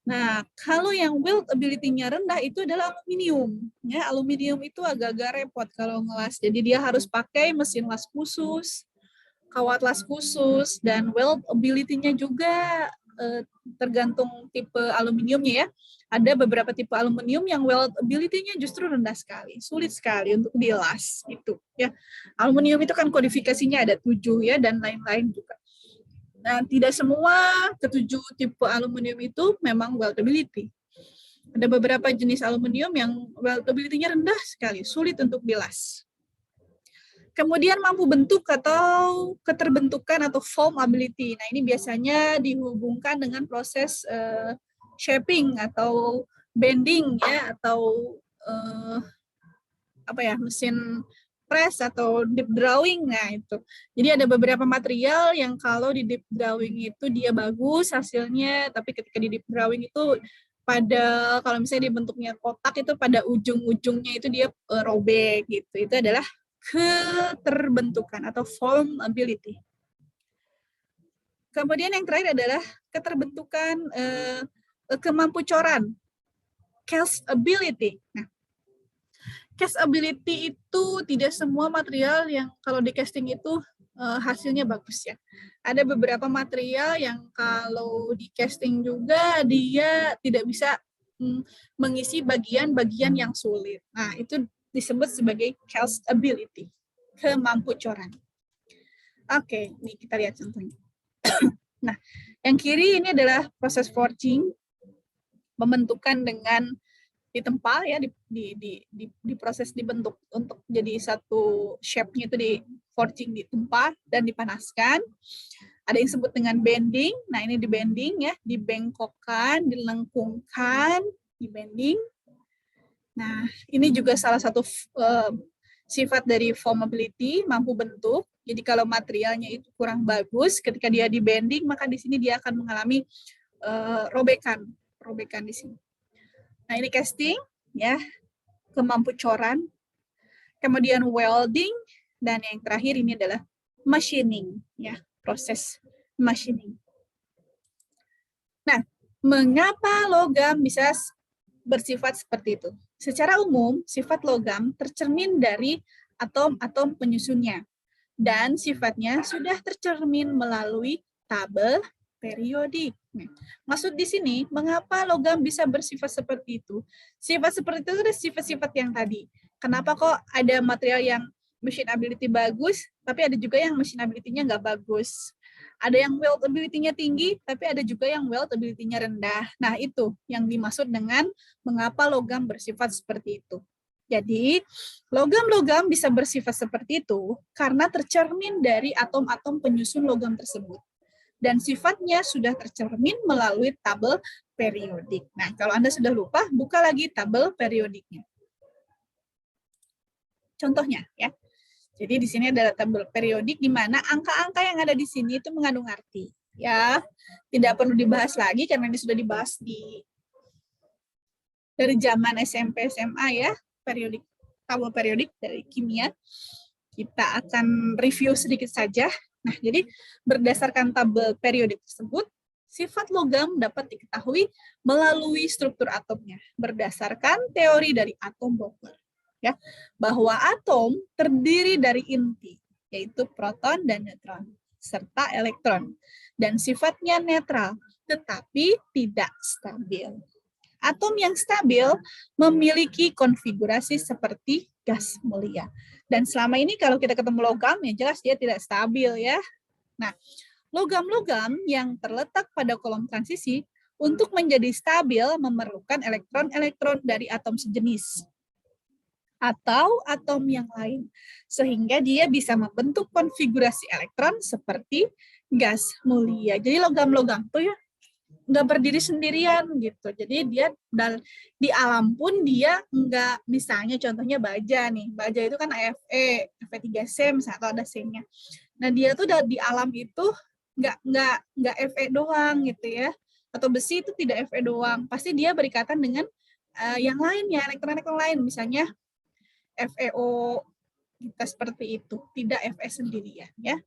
Nah, kalau yang weldability-nya rendah itu adalah aluminium. Ya, aluminium itu agak-agak repot kalau ngelas. Jadi dia harus pakai mesin las khusus, kawat las khusus, dan weldability-nya juga tergantung tipe aluminiumnya, ya. Ada beberapa tipe aluminium yang weldability-nya justru rendah sekali, sulit sekali untuk dilas gitu, ya. Aluminium itu kan kodifikasinya ada 7, ya, dan lain-lain juga. Nah, tidak semua ketujuh tipe aluminium itu memang weldability. Ada beberapa jenis aluminium yang weldability-nya rendah sekali, sulit untuk dilas. Kemudian mampu bentuk atau keterbentukan atau formability. Nah, ini biasanya dihubungkan dengan proses shaping atau bending, ya, atau mesin press atau deep drawing. Nah, itu. Jadi ada beberapa material yang kalau di deep drawing itu dia bagus hasilnya, tapi ketika di deep drawing itu kalau misalnya dibentuknya kotak itu pada ujung-ujungnya itu dia robek gitu. Itu adalah keterbentukan atau formability. Kemudian yang terakhir adalah keterbentukan kemampucoran, castability. Nah, castability itu tidak semua material yang kalau di casting itu hasilnya bagus, ya. Ada beberapa material yang kalau di casting juga dia tidak bisa mengisi bagian-bagian yang sulit. Nah, itu disebut sebagai castability, kemampucoran. Oke, ini kita lihat contohnya. Nah, yang kiri ini adalah proses forging, pembentukan dengan ditempa ya, diproses dibentuk untuk jadi satu shape-nya itu di forging, ditempa dan dipanaskan. Ada yang disebut dengan bending. Nah, ini di bending ya, dibengkokkan, dilengkungkan, di bending. Nah, ini juga salah satu sifat dari formability, mampu bentuk. Jadi kalau materialnya itu kurang bagus, ketika dia di bending, maka di sini dia akan mengalami robekan di sini. Nah, ini casting ya, kemampu coran. Kemudian welding, dan yang terakhir ini adalah machining ya, proses machining. Nah, mengapa logam bisa bersifat seperti itu? Secara umum, sifat logam tercermin dari atom-atom penyusunnya, dan sifatnya sudah tercermin melalui tabel periodik. Nah, maksud di sini, mengapa logam bisa bersifat seperti itu? Sifat seperti itu adalah sifat-sifat yang tadi. Kenapa kok ada material yang machine ability bagus, tapi ada juga yang machine ability-nya nggak bagus. Ada yang weld ability-nya tinggi, tapi ada juga yang weld ability-nya rendah. Nah, itu yang dimaksud dengan mengapa logam bersifat seperti itu. Jadi, logam-logam bisa bersifat seperti itu karena tercermin dari atom-atom penyusun logam tersebut. Dan sifatnya sudah tercermin melalui tabel periodik. Nah, kalau Anda sudah lupa, buka lagi tabel periodiknya. Contohnya, ya. Jadi di sini adalah tabel periodik di mana angka-angka yang ada di sini itu mengandung arti. Ya, tidak perlu dibahas lagi karena ini sudah dibahas dari zaman SMP SMA ya, periodik, tabel periodik dari kimia. Kita akan review sedikit saja. Nah, jadi berdasarkan tabel periodik tersebut, sifat logam dapat diketahui melalui struktur atomnya berdasarkan teori dari atom Bohr. Ya, bahwa atom terdiri dari inti, yaitu proton dan neutron, serta elektron, dan sifatnya netral, tetapi tidak stabil. Atom yang stabil memiliki konfigurasi seperti gas mulia. Dan selama ini kalau kita ketemu logam, ya jelas dia tidak stabil ya. Nah, logam-logam yang terletak pada kolom transisi untuk menjadi stabil memerlukan elektron-elektron dari atom sejenis atau atom yang lain, sehingga dia bisa membentuk konfigurasi elektron seperti gas mulia. Jadi logam-logam itu ya nggak berdiri sendirian gitu. Jadi dia di alam pun dia nggak, misalnya contohnya baja nih. Baja itu kan Fe, Fe3C misalnya, atau ada C-nya. Nah, dia tuh di alam itu nggak Fe doang gitu ya. Atau besi itu tidak Fe doang. Pasti dia berikatan dengan yang lainnya, elektron-elektron lain, misalnya FeO, kita seperti itu, tidak Fe sendirian ya.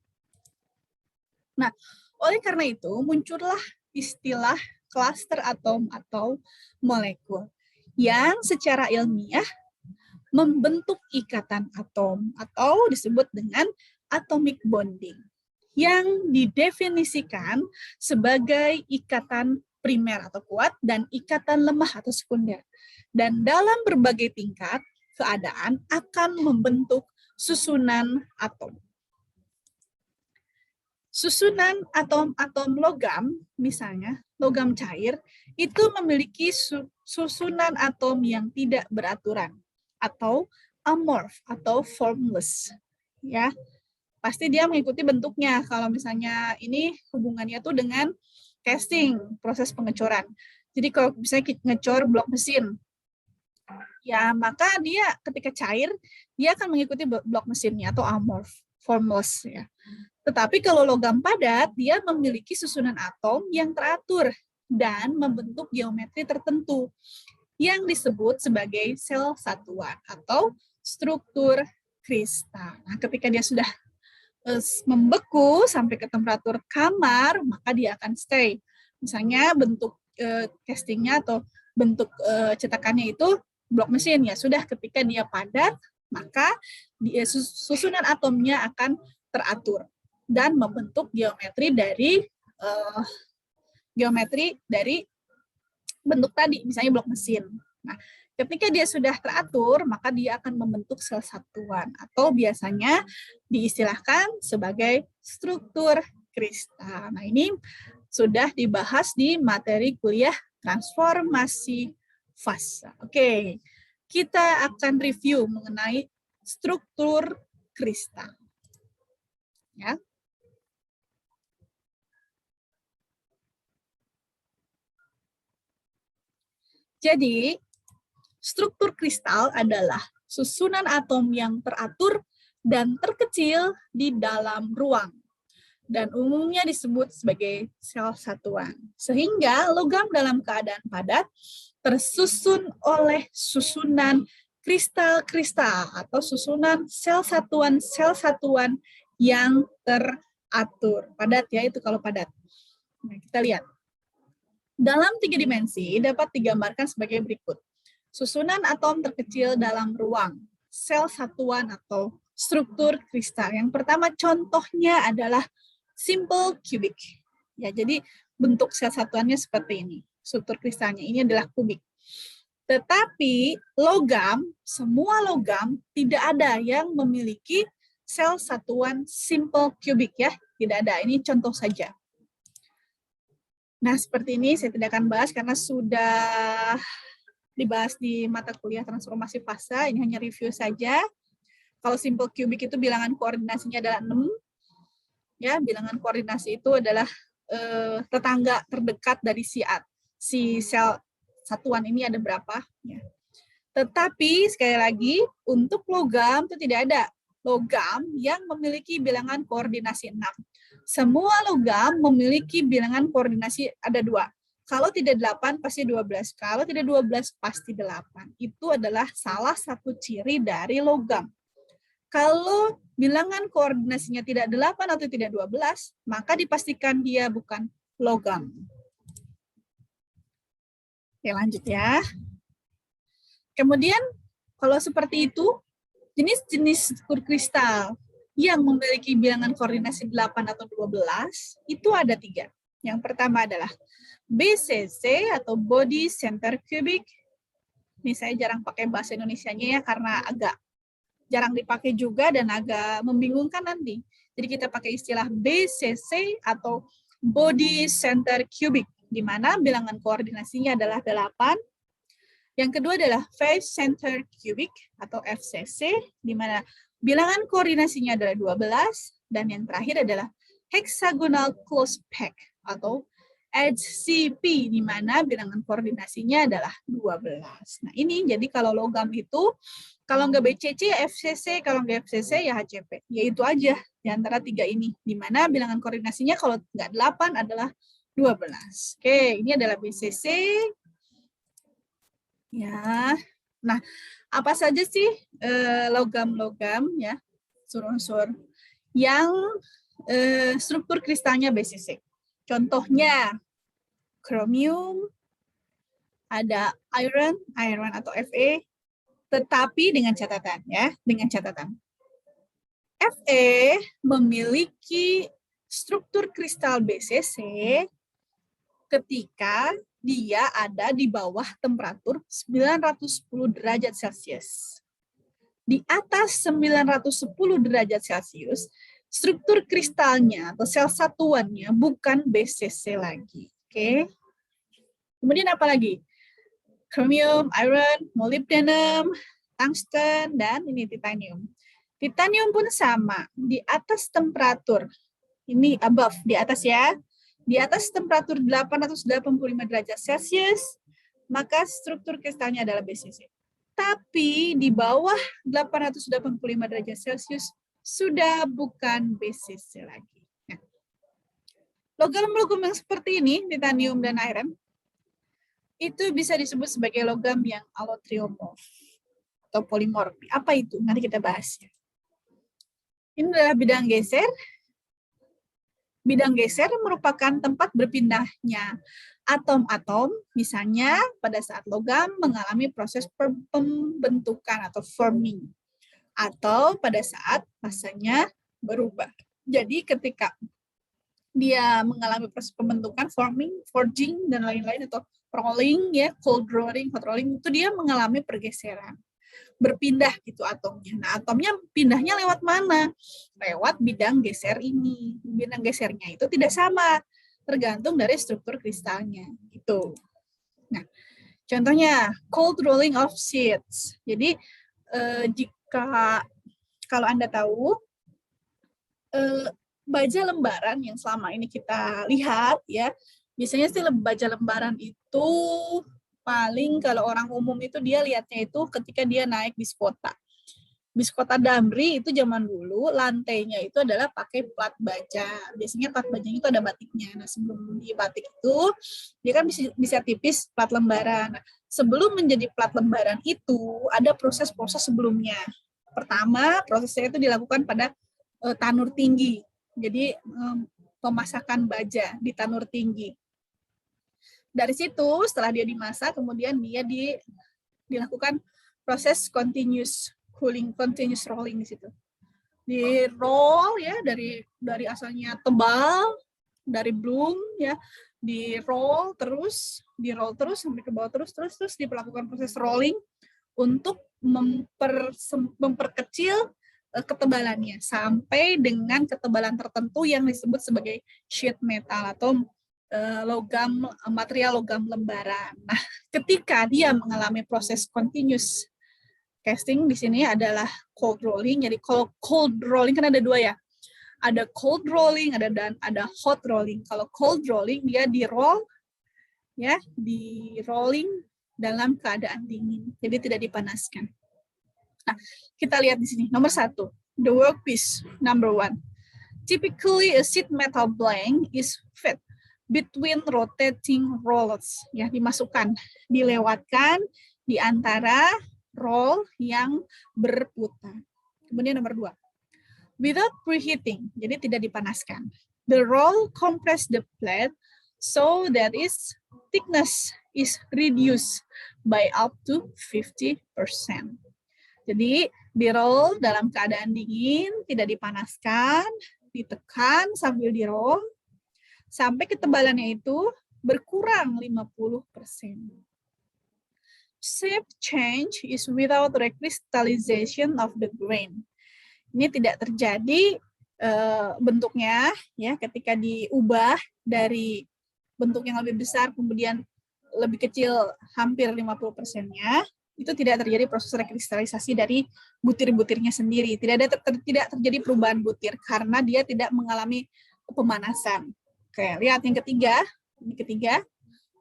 Nah, oleh karena itu muncullah istilah klaster atom atau molekul yang secara ilmiah membentuk ikatan atom atau disebut dengan atomic bonding yang didefinisikan sebagai ikatan primer atau kuat dan ikatan lemah atau sekunder. Dan dalam berbagai tingkat keadaan akan membentuk susunan atom. Susunan atom-atom logam, misalnya logam cair, itu memiliki susunan atom yang tidak beraturan atau amorph atau formless. Ya, pasti dia mengikuti bentuknya. Kalau misalnya ini hubungannya tuh dengan casting, proses pengecoran. Jadi kalau misalnya ngecor blok mesin, ya maka dia ketika cair dia akan mengikuti blok mesinnya atau amorph, formless ya. Tetapi kalau logam padat, dia memiliki susunan atom yang teratur dan membentuk geometri tertentu yang disebut sebagai sel satuan atau struktur kristal. Nah, ketika dia sudah membeku sampai ke temperatur kamar, maka dia akan stay. Misalnya bentuk castingnya atau bentuk cetakannya itu blok mesin, ya sudah ketika dia padat, maka susunan atomnya akan teratur dan membentuk geometri dari bentuk tadi, misalnya blok mesin. Nah, Ketika dia sudah teratur, maka dia akan membentuk sel satuan atau biasanya diistilahkan sebagai struktur kristal. Nah, ini sudah dibahas di materi kuliah transformasi fase. Oke, kita akan review mengenai struktur kristal. Ya. Jadi, struktur kristal adalah susunan atom yang teratur dan terkecil di dalam ruang, dan umumnya disebut sebagai sel satuan. Sehingga logam dalam keadaan padat tersusun oleh susunan kristal-kristal atau susunan sel satuan yang teratur. Padat ya, itu kalau padat. Nah, kita lihat. Dalam 3 dimensi dapat digambarkan sebagai berikut. Susunan atom terkecil dalam ruang, sel satuan atau struktur kristal. Yang pertama contohnya adalah simple cubic. Ya, jadi bentuk sel satuannya seperti ini. Struktur kristalnya ini adalah kubik. Tetapi logam, semua logam tidak ada yang memiliki sel satuan simple cubic ya. Tidak ada, ini contoh saja. Nah, seperti ini saya tidak akan bahas karena sudah dibahas di mata kuliah transformasi fase, ini hanya review saja. Kalau simple cubic itu bilangan koordinasinya adalah 6. Ya, bilangan koordinasi itu adalah tetangga terdekat dari si sel satuan ini ada berapa. Ya. Tetapi sekali lagi, untuk logam itu tidak ada logam yang memiliki bilangan koordinasi 6. Semua logam memiliki bilangan koordinasi ada 2. Kalau tidak 8 pasti 12. Kalau tidak 12 pasti 8. Itu adalah salah satu ciri dari logam. Kalau bilangan koordinasinya tidak 8 atau tidak 12, maka dipastikan dia bukan logam. Oke, lanjut ya. Kemudian kalau seperti itu, jenis-jenis struktur kristal yang memiliki bilangan koordinasi 8 atau 12 itu ada 3. Yang pertama adalah BCC atau Body Center Cubic. Ini saya jarang pakai bahasa Indonesianya ya karena agak jarang dipakai juga dan agak membingungkan nanti. Jadi kita pakai istilah BCC atau Body Center Cubic, di mana bilangan koordinasinya adalah 8. Yang kedua adalah Face Center Cubic atau FCC, di mana bilangan koordinasinya adalah 12. Dan yang terakhir adalah Hexagonal Close Pack atau HCP, di mana bilangan koordinasinya adalah 12. Nah ini jadi kalau logam itu, kalau nggak BCC, FCC, kalau nggak FCC ya HCP. Yaitu aja di antara 3 ini, di mana bilangan koordinasinya kalau nggak 8 adalah 12. Oke, ini adalah BCC. Ya, nah apa saja sih logam-logam ya, unsur-unsur yang struktur kristalnya BCC? Contohnya chromium, ada iron atau Fe, tetapi dengan catatan ya, dengan catatan. Fe memiliki struktur kristal BCC ketika dia ada di bawah temperatur 910 derajat Celcius. Di atas 910 derajat Celcius, struktur kristalnya atau sel satuannya bukan BCC lagi. Oke. Kemudian apa lagi? Chromium, iron, molybdenum, tungsten, dan ini titanium. Titanium pun sama, di atas temperatur, ini above, di atas ya, di atas temperatur 885 derajat Celcius, maka struktur kristalnya adalah BCC. Tapi di bawah 885 derajat Celcius sudah bukan BCC lagi. Nah, logam-logam yang seperti ini, titanium dan iron, itu bisa disebut sebagai logam yang allotriomorph atau polimorf. Apa itu? Nanti kita bahas. Ini adalah bidang geser. Bidang geser merupakan tempat berpindahnya atom-atom, misalnya pada saat logam mengalami proses pembentukan atau forming, atau pada saat masanya berubah. Jadi ketika dia mengalami proses pembentukan, forming, forging, dan lain-lain, atau rolling, ya, cold rolling, hot rolling, itu dia mengalami pergeseran, berpindah gitu atomnya. Nah, atomnya pindahnya lewat mana? Lewat bidang geser ini. Bidang gesernya itu tidak sama, tergantung dari struktur kristalnya. Gitu. Nah, contohnya cold rolling of sheets. Jadi jika kalau Anda tahu baja lembaran yang selama ini kita lihat, ya, biasanya sih baja lembaran itu paling kalau orang umum itu dia lihatnya itu ketika dia naik bis kota. Bis kota Damri itu zaman dulu lantainya itu adalah pakai plat baja. Biasanya plat bajanya itu ada batiknya. Nah, sebelum di batik itu dia kan bisa tipis plat lembaran. Nah, sebelum menjadi plat lembaran itu ada proses-proses sebelumnya. Pertama, prosesnya itu dilakukan pada tanur tinggi. Jadi pemasakan baja di tanur tinggi. Dari situ setelah dia dimasak, kemudian dia dilakukan proses continuous cooling, continuous rolling di situ. Di roll, ya, dari asalnya tebal, dari bloom, ya, di roll terus sampai ke bawah terus dilakukan proses rolling untuk memperkecil ketebalannya sampai dengan ketebalan tertentu yang disebut sebagai sheet metal atau material logam lembaran. Nah, ketika dia mengalami proses continuous casting, di sini adalah cold rolling. Jadi kalau cold rolling kan ada dua, ya. Ada cold rolling, ada hot rolling. Kalau cold rolling dia di roll, ya, di rolling dalam keadaan dingin. Jadi tidak dipanaskan. Nah, kita lihat di sini. Nomor 1, the workpiece. Number 1. Typically, a sheet metal blank is fed between rotating rollers. Ya, dimasukkan, dilewatkan di antara roll yang berputar. Kemudian nomor 2. Without preheating, jadi tidak dipanaskan. The roll compress the plate so that its thickness is reduced by up to 50%. Jadi di roll dalam keadaan dingin, tidak dipanaskan, ditekan sambil di roll sampai ketebalannya itu berkurang 50%. Shape change is without recrystallization of the grain. Ini tidak terjadi bentuknya, ya, ketika diubah dari bentuk yang lebih besar kemudian lebih kecil hampir 50%-nya, itu tidak terjadi proses rekristalisasi dari butir-butirnya sendiri. Tidak terjadi perubahan butir karena dia tidak mengalami pemanasan. Oke, lihat yang ketiga. Ini ketiga,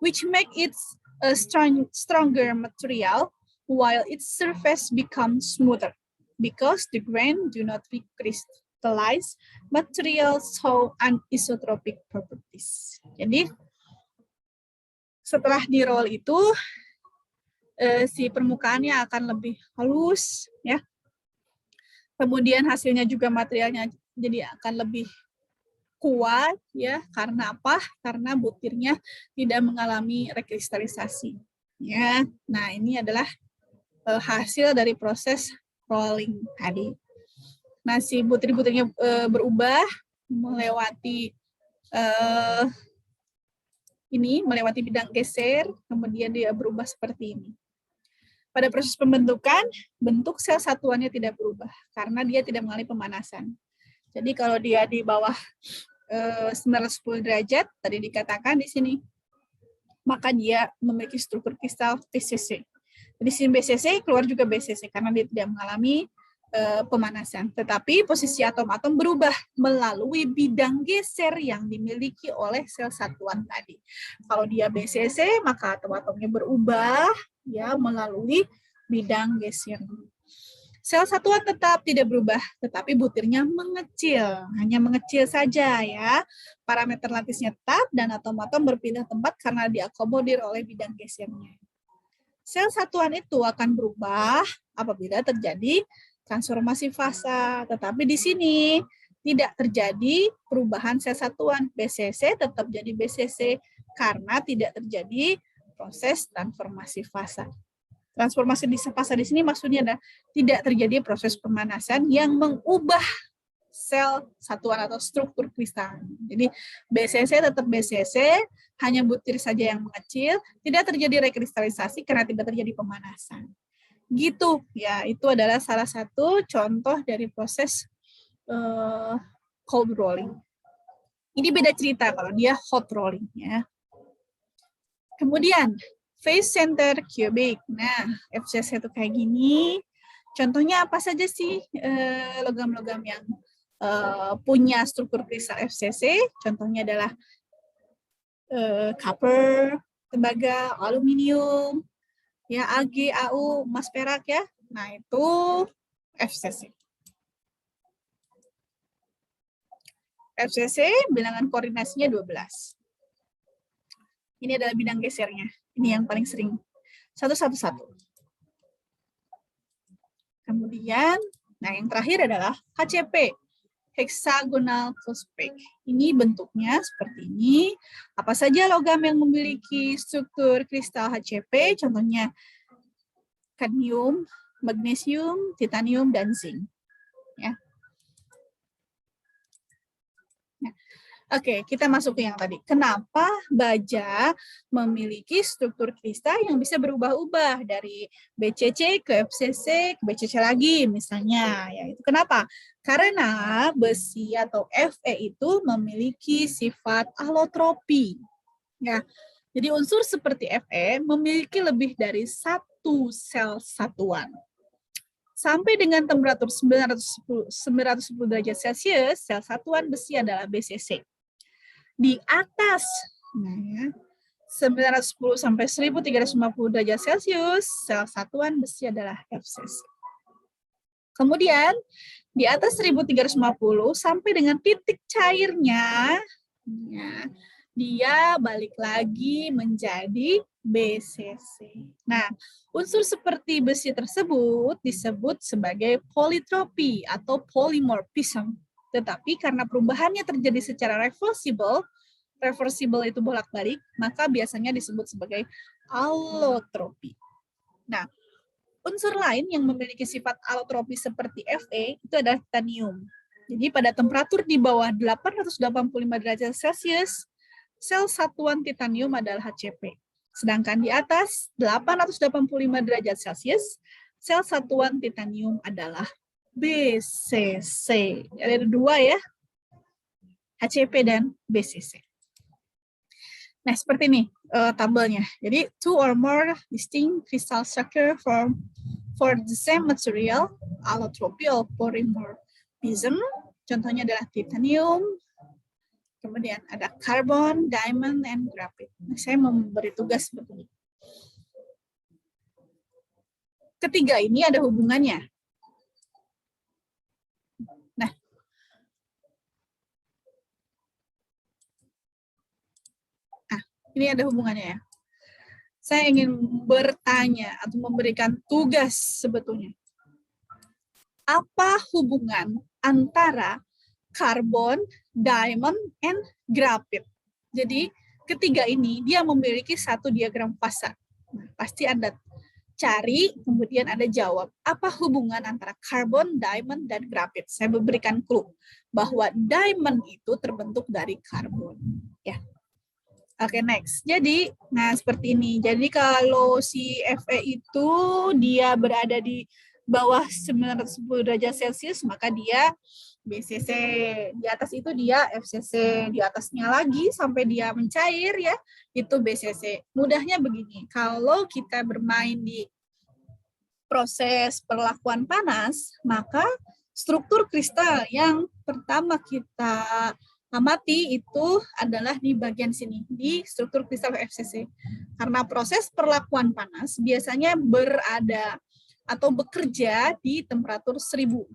which make it a stronger material while its surface becomes smoother because the grain do not recrystallize material so anisotropic properties. Jadi setelah di roll itu si permukaannya akan lebih halus, ya. Kemudian hasilnya juga materialnya jadi akan lebih kuat, ya. Karena apa? Karena butirnya tidak mengalami rekristalisasi, ya. Nah, ini adalah hasil dari proses rolling tadi. Nah, si butir-butirnya berubah melewati melewati bidang geser, kemudian dia berubah seperti ini. Pada proses pembentukan, bentuk sel satuannya tidak berubah karena dia tidak mengalami pemanasan. Jadi kalau dia di bawah 910 derajat, tadi dikatakan di sini, maka dia memiliki struktur kristal BCC. Jadi sini BCC, keluar juga BCC karena dia tidak mengalami pemanasan. Tetapi posisi atom-atom berubah melalui bidang geser yang dimiliki oleh sel satuan tadi. Kalau dia BCC, maka atom-atomnya berubah, ya, melalui bidang geser. Sel satuan tetap tidak berubah, tetapi butirnya mengecil, hanya mengecil saja, ya. Parameter lattisnya tetap dan atom-atom berpindah tempat karena diakomodir oleh bidang gesernya. Sel satuan itu akan berubah apabila terjadi transformasi fasa, tetapi di sini tidak terjadi perubahan sel satuan. BCC tetap jadi BCC karena tidak terjadi proses transformasi fasa. Transformasi di fasa di sini maksudnya adalah tidak terjadi proses pemanasan yang mengubah sel satuan atau struktur kristal. Jadi BCC tetap BCC, hanya butir saja yang mengecil, tidak terjadi rekristalisasi karena tidak terjadi pemanasan. Gitu ya, itu adalah salah satu contoh dari proses cold rolling. Ini beda cerita kalau dia hot rolling ya. Kemudian face center cubic. Nah, FCC itu kayak gini. Contohnya apa saja sih logam-logam yang punya struktur kristal FCC? Contohnya adalah copper, tembaga, aluminium, ya Ag, Au, emas, perak ya. Nah, itu FCC. FCC bilangan koordinasinya 12. Ini adalah bidang gesernya. Ini yang paling sering. 111. Kemudian, nah yang terakhir adalah HCP, hexagonal phosphate. Ini bentuknya seperti ini. Apa saja logam yang memiliki struktur kristal HCP? Contohnya kadmium, magnesium, titanium, dan zinc. Ya. Oke, kita masuk ke yang tadi. Kenapa baja memiliki struktur kristal yang bisa berubah-ubah dari BCC ke FCC ke BCC lagi misalnya? Ya, itu kenapa? Karena besi atau Fe itu memiliki sifat alotropi. Ya, jadi unsur seperti Fe memiliki lebih dari satu sel satuan. Sampai dengan temperatur 910 derajat Celcius, sel satuan besi adalah BCC. Di atas nah ya, 910 sampai 1350 derajat Celcius, sel satuan besi adalah FCC. Kemudian di atas 1350 sampai dengan titik cairnya, ya, dia balik lagi menjadi BCC. Nah, unsur seperti besi tersebut disebut sebagai politropi atau polymorphism. Tetapi karena perubahannya terjadi secara reversible itu bolak-balik, maka biasanya disebut sebagai allotropi. Nah, unsur lain yang memiliki sifat allotropi seperti Fe itu adalah titanium. Jadi pada temperatur di bawah 885 derajat Celcius, sel satuan titanium adalah HCP. Sedangkan di atas 885 derajat Celcius, sel satuan titanium adalah BCC. Ada dua ya, HCP dan BCC. Nah, seperti ini tabelnya. Jadi, two or more distinct crystal structure for the same material, allotropy or polymorphism. Contohnya adalah titanium, kemudian ada carbon, diamond, and graphite. Nah, saya memberi tugas sebetulnya. Ketiga ini ada hubungannya. Ini ada hubungannya ya. Saya ingin bertanya atau memberikan tugas sebetulnya. Apa hubungan antara karbon, diamond, and graphite? Jadi ketiga ini dia memiliki satu diagram fasa. Nah, pasti Anda cari, kemudian Anda jawab. Apa hubungan antara karbon, diamond, dan graphite? Saya memberikan clue bahwa diamond itu terbentuk dari karbon. Ya. Oke, next. Jadi, nah seperti ini. Jadi kalau si Fe itu dia berada di bawah 910 derajat Celcius, maka dia BCC. Di atas itu dia FCC. Di atasnya lagi sampai dia mencair ya, itu BCC. Mudahnya begini, kalau kita bermain di proses perlakuan panas, maka struktur kristal yang pertama kita amati itu adalah di bagian sini, di struktur kristal FCC. Karena proses perlakuan panas biasanya berada atau bekerja di temperatur 1000.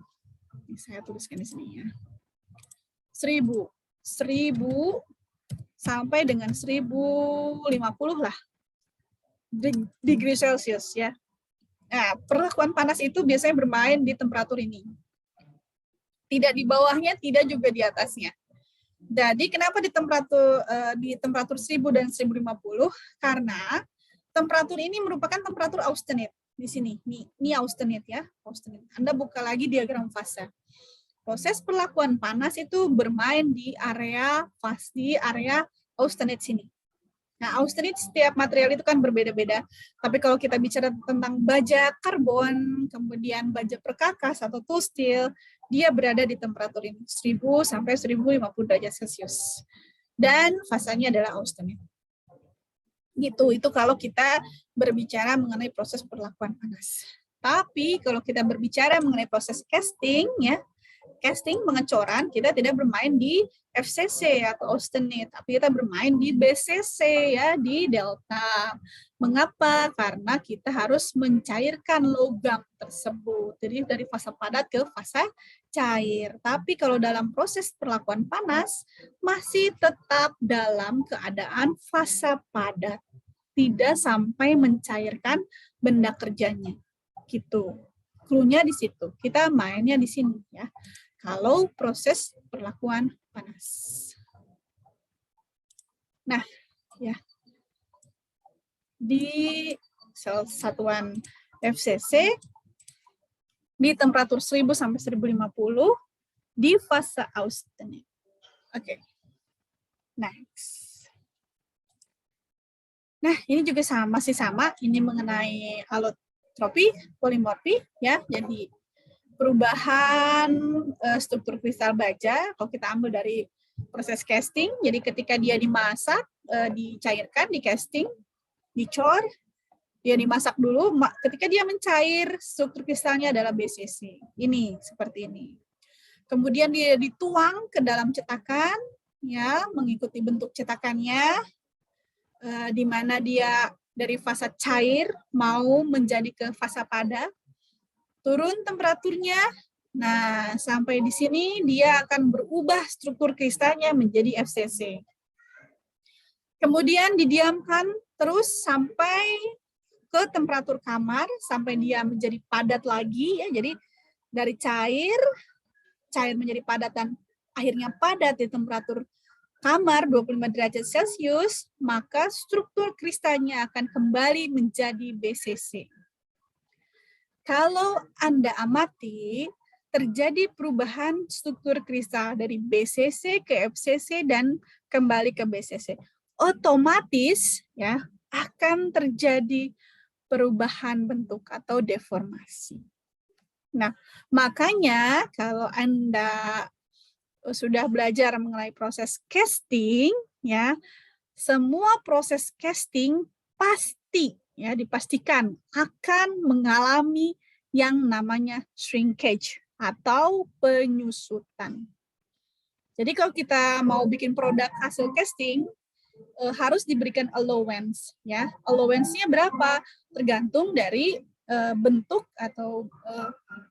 Saya tuliskan di sini ya. 1000 sampai dengan 1050 lah degree Celcius ya. Nah, perlakuan panas itu biasanya bermain di temperatur ini. Tidak di bawahnya, tidak juga di atasnya. Jadi kenapa di temperatur 1000 dan 1050? Karena temperatur ini merupakan temperatur austenite di sini. Ini austenite ya, austenite. Anda buka lagi diagram fasa. proses perlakuan panas itu bermain di area austenite sini. Nah, austenite setiap material itu kan berbeda-beda. Tapi kalau kita bicara tentang baja karbon, kemudian baja perkakas atau tool steel, dia berada di temperatur ini 1000 sampai 1050 derajat Celcius. Dan fasanya adalah austenite. Gitu, itu kalau kita berbicara mengenai proses perlakuan panas. Tapi kalau kita berbicara mengenai proses casting, ya, casting pengecoran, kita tidak bermain di FCC atau austenite, tapi kita bermain di BCC, ya, di delta. Mengapa? Karena kita harus mencairkan logam tersebut. Jadi dari fasa padat ke fasa cair. Tapi kalau dalam proses perlakuan panas, masih tetap dalam keadaan fasa padat. Tidak sampai mencairkan benda kerjanya. Gitu. Cluenya di situ. Kita mainnya di sini, ya. Kalau proses perlakuan panas. Nah, ya. Di sel satuan FCC di temperatur 1000 sampai 1050 di fase austenite. Oke. Next. Nah, ini juga masih sama, ini mengenai allotropi, polimorfi, ya. Jadi perubahan struktur kristal baja, kalau kita ambil dari proses casting, jadi ketika dia dimasak, dicairkan, di casting, dicor, dia dimasak dulu, ketika dia mencair, struktur kristalnya adalah BCC. Ini, seperti ini. Kemudian dia dituang ke dalam cetakan, ya, mengikuti bentuk cetakannya, di mana dia dari fasa cair mau menjadi ke fasa padat, turun temperaturnya. Nah, sampai di sini dia akan berubah struktur kristalnya menjadi FCC. Kemudian didiamkan terus sampai ke temperatur kamar, sampai dia menjadi padat lagi, ya. Jadi dari cair menjadi padat dan akhirnya padat di temperatur kamar 25 derajat Celcius, maka struktur kristalnya akan kembali menjadi BCC. Kalau Anda amati, terjadi perubahan struktur kristal dari BCC ke FCC dan kembali ke BCC. Otomatis, ya, akan terjadi perubahan bentuk atau deformasi. Nah, makanya kalau Anda sudah belajar mengenai proses casting, ya, semua proses casting pasti, ya, dipastikan akan mengalami yang namanya shrinkage atau penyusutan. Jadi kalau kita mau bikin produk hasil casting, harus diberikan allowance, ya. Allowance-nya berapa? Tergantung dari bentuk atau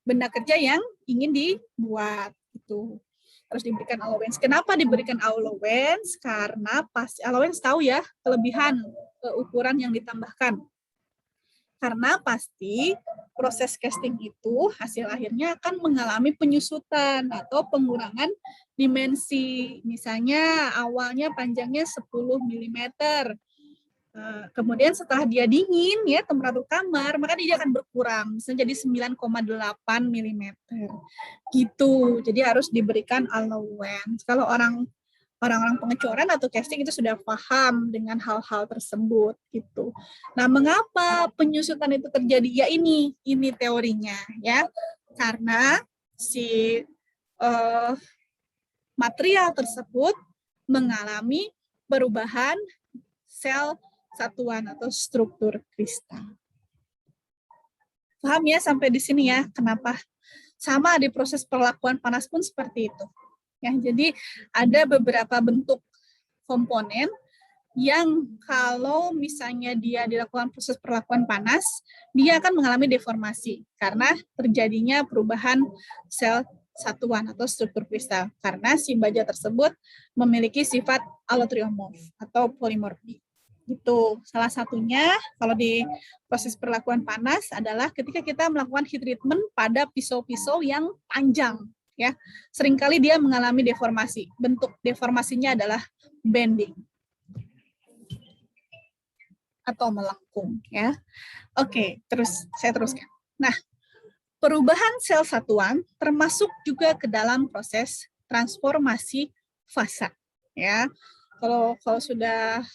benda kerja yang ingin dibuat, itu harus diberikan allowance. Kenapa diberikan allowance? Karena pasti allowance tahu, ya, kelebihan ukuran yang ditambahkan. Karena pasti proses casting itu hasil akhirnya akan mengalami penyusutan atau pengurangan dimensi. Misalnya awalnya panjangnya 10 mm. Kemudian setelah dia dingin, ya, temperatur kamar, maka dia akan berkurang, misalnya jadi 9,8 mm. Gitu. Jadi harus diberikan allowance. Kalau orang-orang pengecoran atau casting itu sudah paham dengan hal-hal tersebut, gitu. Nah, mengapa penyusutan itu terjadi? Ya ini teorinya, ya. Karena si material tersebut mengalami perubahan sel satuan atau struktur kristal. Paham, ya, sampai di sini, ya, kenapa? Sama di proses perlakuan panas pun seperti itu. Ya, jadi ada beberapa bentuk komponen yang kalau misalnya dia dilakukan proses perlakuan panas, dia akan mengalami deformasi karena terjadinya perubahan sel satuan atau struktur kristal karena si baja tersebut memiliki sifat allotriomorf atau polimorfi. Itu salah satunya kalau di proses perlakuan panas adalah ketika kita melakukan heat treatment pada pisau-pisau yang panjang, ya. Seringkali dia mengalami deformasi. Bentuk deformasinya adalah bending atau melengkung, ya. Oke, saya teruskan. Nah, perubahan sel satuan termasuk juga ke dalam proses transformasi fasa. Ya, kalau sudah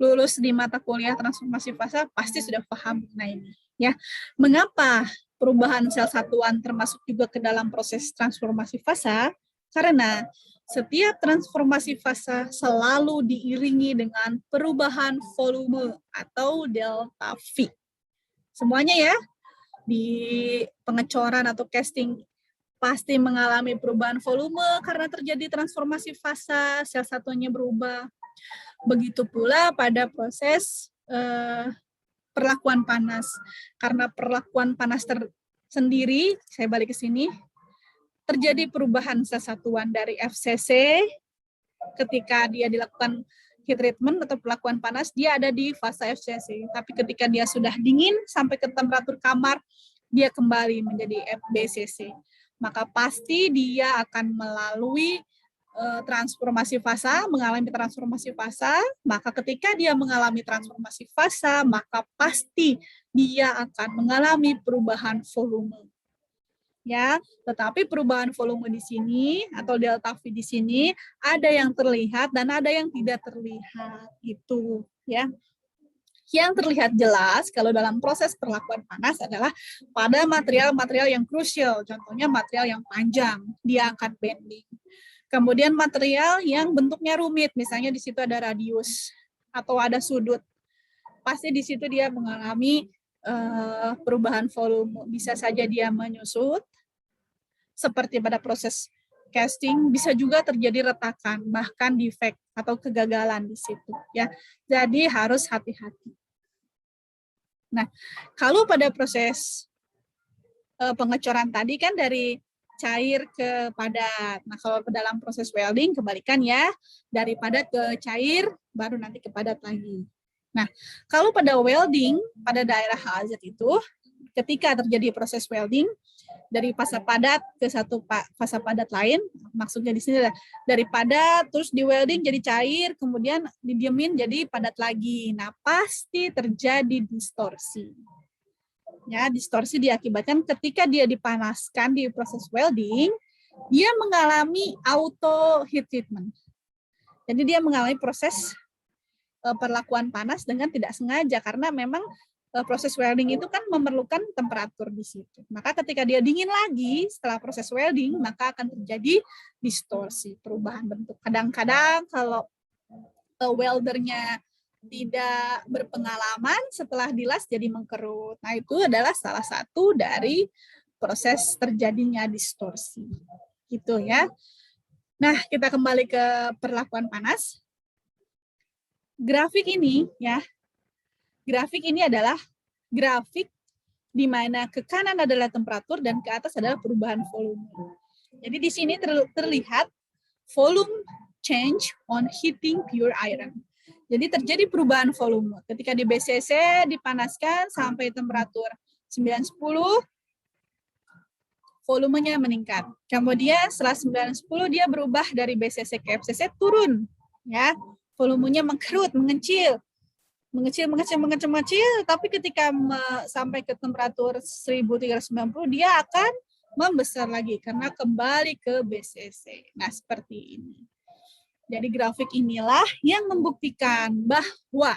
lulus di mata kuliah transformasi fasa pasti sudah paham mengenai ini. Ya, mengapa perubahan sel satuan termasuk juga ke dalam proses transformasi fasa? Karena setiap transformasi fasa selalu diiringi dengan perubahan volume atau delta V. Semuanya ya, di pengecoran atau casting pasti mengalami perubahan volume karena terjadi transformasi fasa, sel satuannya berubah. Begitu pula pada proses perlakuan panas. Karena perlakuan panas sendiri, saya balik ke sini, terjadi perubahan sel satuan dari FCC ketika dia dilakukan heat treatment atau perlakuan panas, dia ada di fase FCC. Tapi ketika dia sudah dingin sampai ke temperatur kamar, dia kembali menjadi FBCC. Maka pasti dia akan melalui transformasi fasa, mengalami transformasi fasa, maka ketika dia mengalami transformasi fasa, maka pasti dia akan mengalami perubahan volume. Ya, tetapi perubahan volume di sini atau delta V di sini ada yang terlihat dan ada yang tidak terlihat, itu ya. Yang terlihat jelas kalau dalam proses perlakuan panas adalah pada material-material yang krusial, contohnya material yang panjang, dia akan bending. Kemudian material yang bentuknya rumit, misalnya di situ ada radius atau ada sudut, pasti di situ dia mengalami perubahan volume. Bisa saja dia menyusut, seperti pada proses casting, bisa juga terjadi retakan, bahkan defect atau kegagalan di situ. Ya, jadi harus hati-hati. Nah, kalau pada proses pengecoran tadi kan dari cair ke padat. Nah, kalau dalam proses welding kebalikan ya, dari padat ke cair baru nanti ke padat lagi. Nah, kalau pada welding pada daerah HAZ itu ketika terjadi proses welding dari fase padat ke satu fase padat lain, maksudnya di sini dari padat terus di welding jadi cair, kemudian didiemin jadi padat lagi. Nah, pasti terjadi distorsi. Ya, distorsi diakibatkan ketika dia dipanaskan di proses welding, dia mengalami auto heat treatment. Jadi dia mengalami proses perlakuan panas dengan tidak sengaja karena memang proses welding itu kan memerlukan temperatur di situ. Maka ketika dia dingin lagi setelah proses welding, maka akan terjadi distorsi, perubahan bentuk. Kadang-kadang kalau weldernya tidak berpengalaman, setelah dilas jadi mengkerut. Nah, itu adalah salah satu dari proses terjadinya distorsi. Gitu ya. Nah, kita kembali ke perlakuan panas. Grafik ini ya. Grafik ini adalah grafik di mana ke kanan adalah temperatur dan ke atas adalah perubahan volume. Jadi di sini terlihat volume change on heating pure iron. Jadi terjadi perubahan volume. Ketika di BCC dipanaskan sampai temperatur 910, volumenya meningkat. Kemudian setelah 910 dia berubah dari BCC ke FCC turun, ya. Volumenya mengkerut, mengecil, tapi ketika sampai ke temperatur 1390 dia akan membesar lagi karena kembali ke BCC. Nah, seperti ini. Jadi grafik inilah yang membuktikan bahwa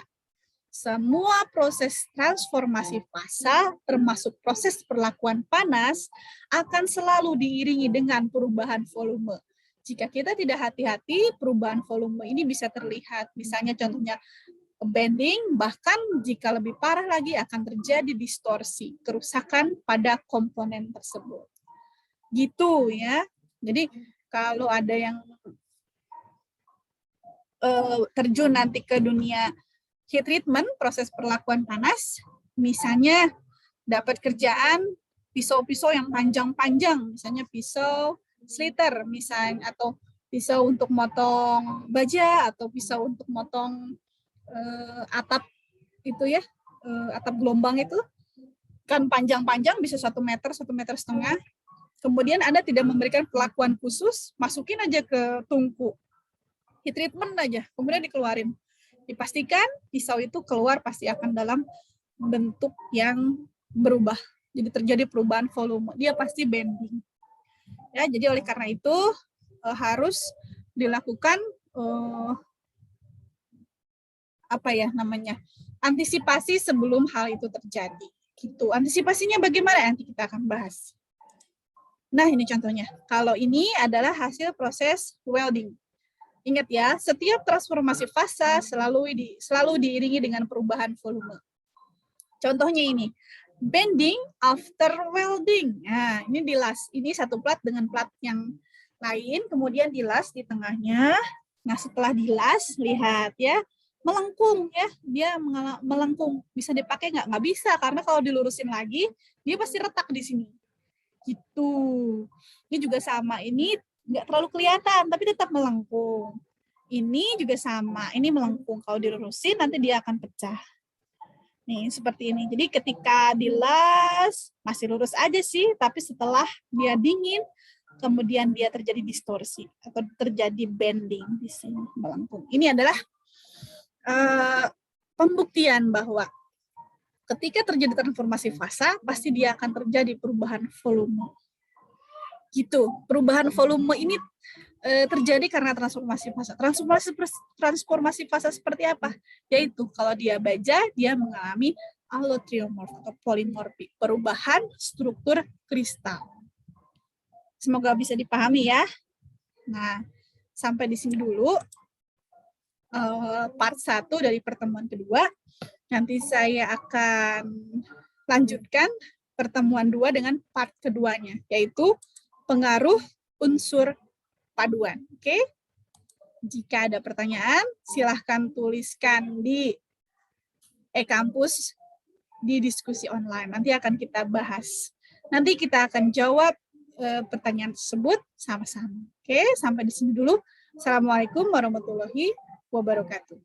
semua proses transformasi fasa, termasuk proses perlakuan panas, akan selalu diiringi dengan perubahan volume. Jika kita tidak hati-hati, perubahan volume ini bisa terlihat. Misalnya contohnya bending, bahkan jika lebih parah lagi akan terjadi distorsi, kerusakan pada komponen tersebut. Gitu ya. Jadi kalau ada yang terjun nanti ke dunia heat treatment, proses perlakuan panas, misalnya dapat kerjaan pisau-pisau yang panjang-panjang, misalnya pisau sliter, misalnya, atau pisau untuk motong baja, atau pisau untuk motong atap itu ya, atap gelombang itu, kan panjang-panjang, bisa 1 meter, 1,5 meter. Kemudian Anda tidak memberikan perlakuan khusus, masukin aja ke tungku. Heat treatment aja, kemudian dikeluarin. Dipastikan pisau itu keluar pasti akan dalam bentuk yang berubah. Jadi terjadi perubahan volume, dia pasti bending. Ya, jadi oleh karena itu harus dilakukan antisipasi sebelum hal itu terjadi. Gitu. Antisipasinya bagaimana nanti kita akan bahas. Nah, ini contohnya. Kalau ini adalah hasil proses welding. Ingat ya, setiap transformasi fasa selalu diiringi dengan perubahan volume. Contohnya ini, bending after welding. Nah, ini dilas. Ini satu plat dengan plat yang lain, kemudian dilas di tengahnya. Nah, setelah dilas, lihat ya, melengkung ya, dia melengkung. Bisa dipakai nggak? Nggak bisa, karena kalau dilurusin lagi, dia pasti retak di sini. Gitu. Ini juga sama, ini nggak terlalu kelihatan, tapi tetap melengkung. Ini juga sama, ini melengkung. Kalau dilurusin, nanti dia akan pecah. Nih, seperti ini. Jadi ketika dilas, masih lurus aja sih, tapi setelah dia dingin, kemudian dia terjadi distorsi, atau terjadi bending di sini, melengkung. Ini adalah pembuktian bahwa ketika terjadi transformasi fasa, pasti dia akan terjadi perubahan volume. Gitu. Perubahan volume ini terjadi karena transformasi fasa. Transformasi fasa seperti apa? Yaitu kalau dia baja, dia mengalami allotriomorf atau polimorfik, perubahan struktur kristal. Semoga bisa dipahami ya. Nah, sampai di sini dulu part 1 dari pertemuan kedua. Nanti saya akan lanjutkan pertemuan 2 dengan part keduanya, yaitu pengaruh unsur paduan. Oke? Jika ada pertanyaan, silahkan tuliskan di e-kampus di diskusi online. Nanti akan kita bahas. Nanti kita akan jawab pertanyaan tersebut sama-sama. Oke, sampai di sini dulu. Assalamualaikum warahmatullahi wabarakatuh.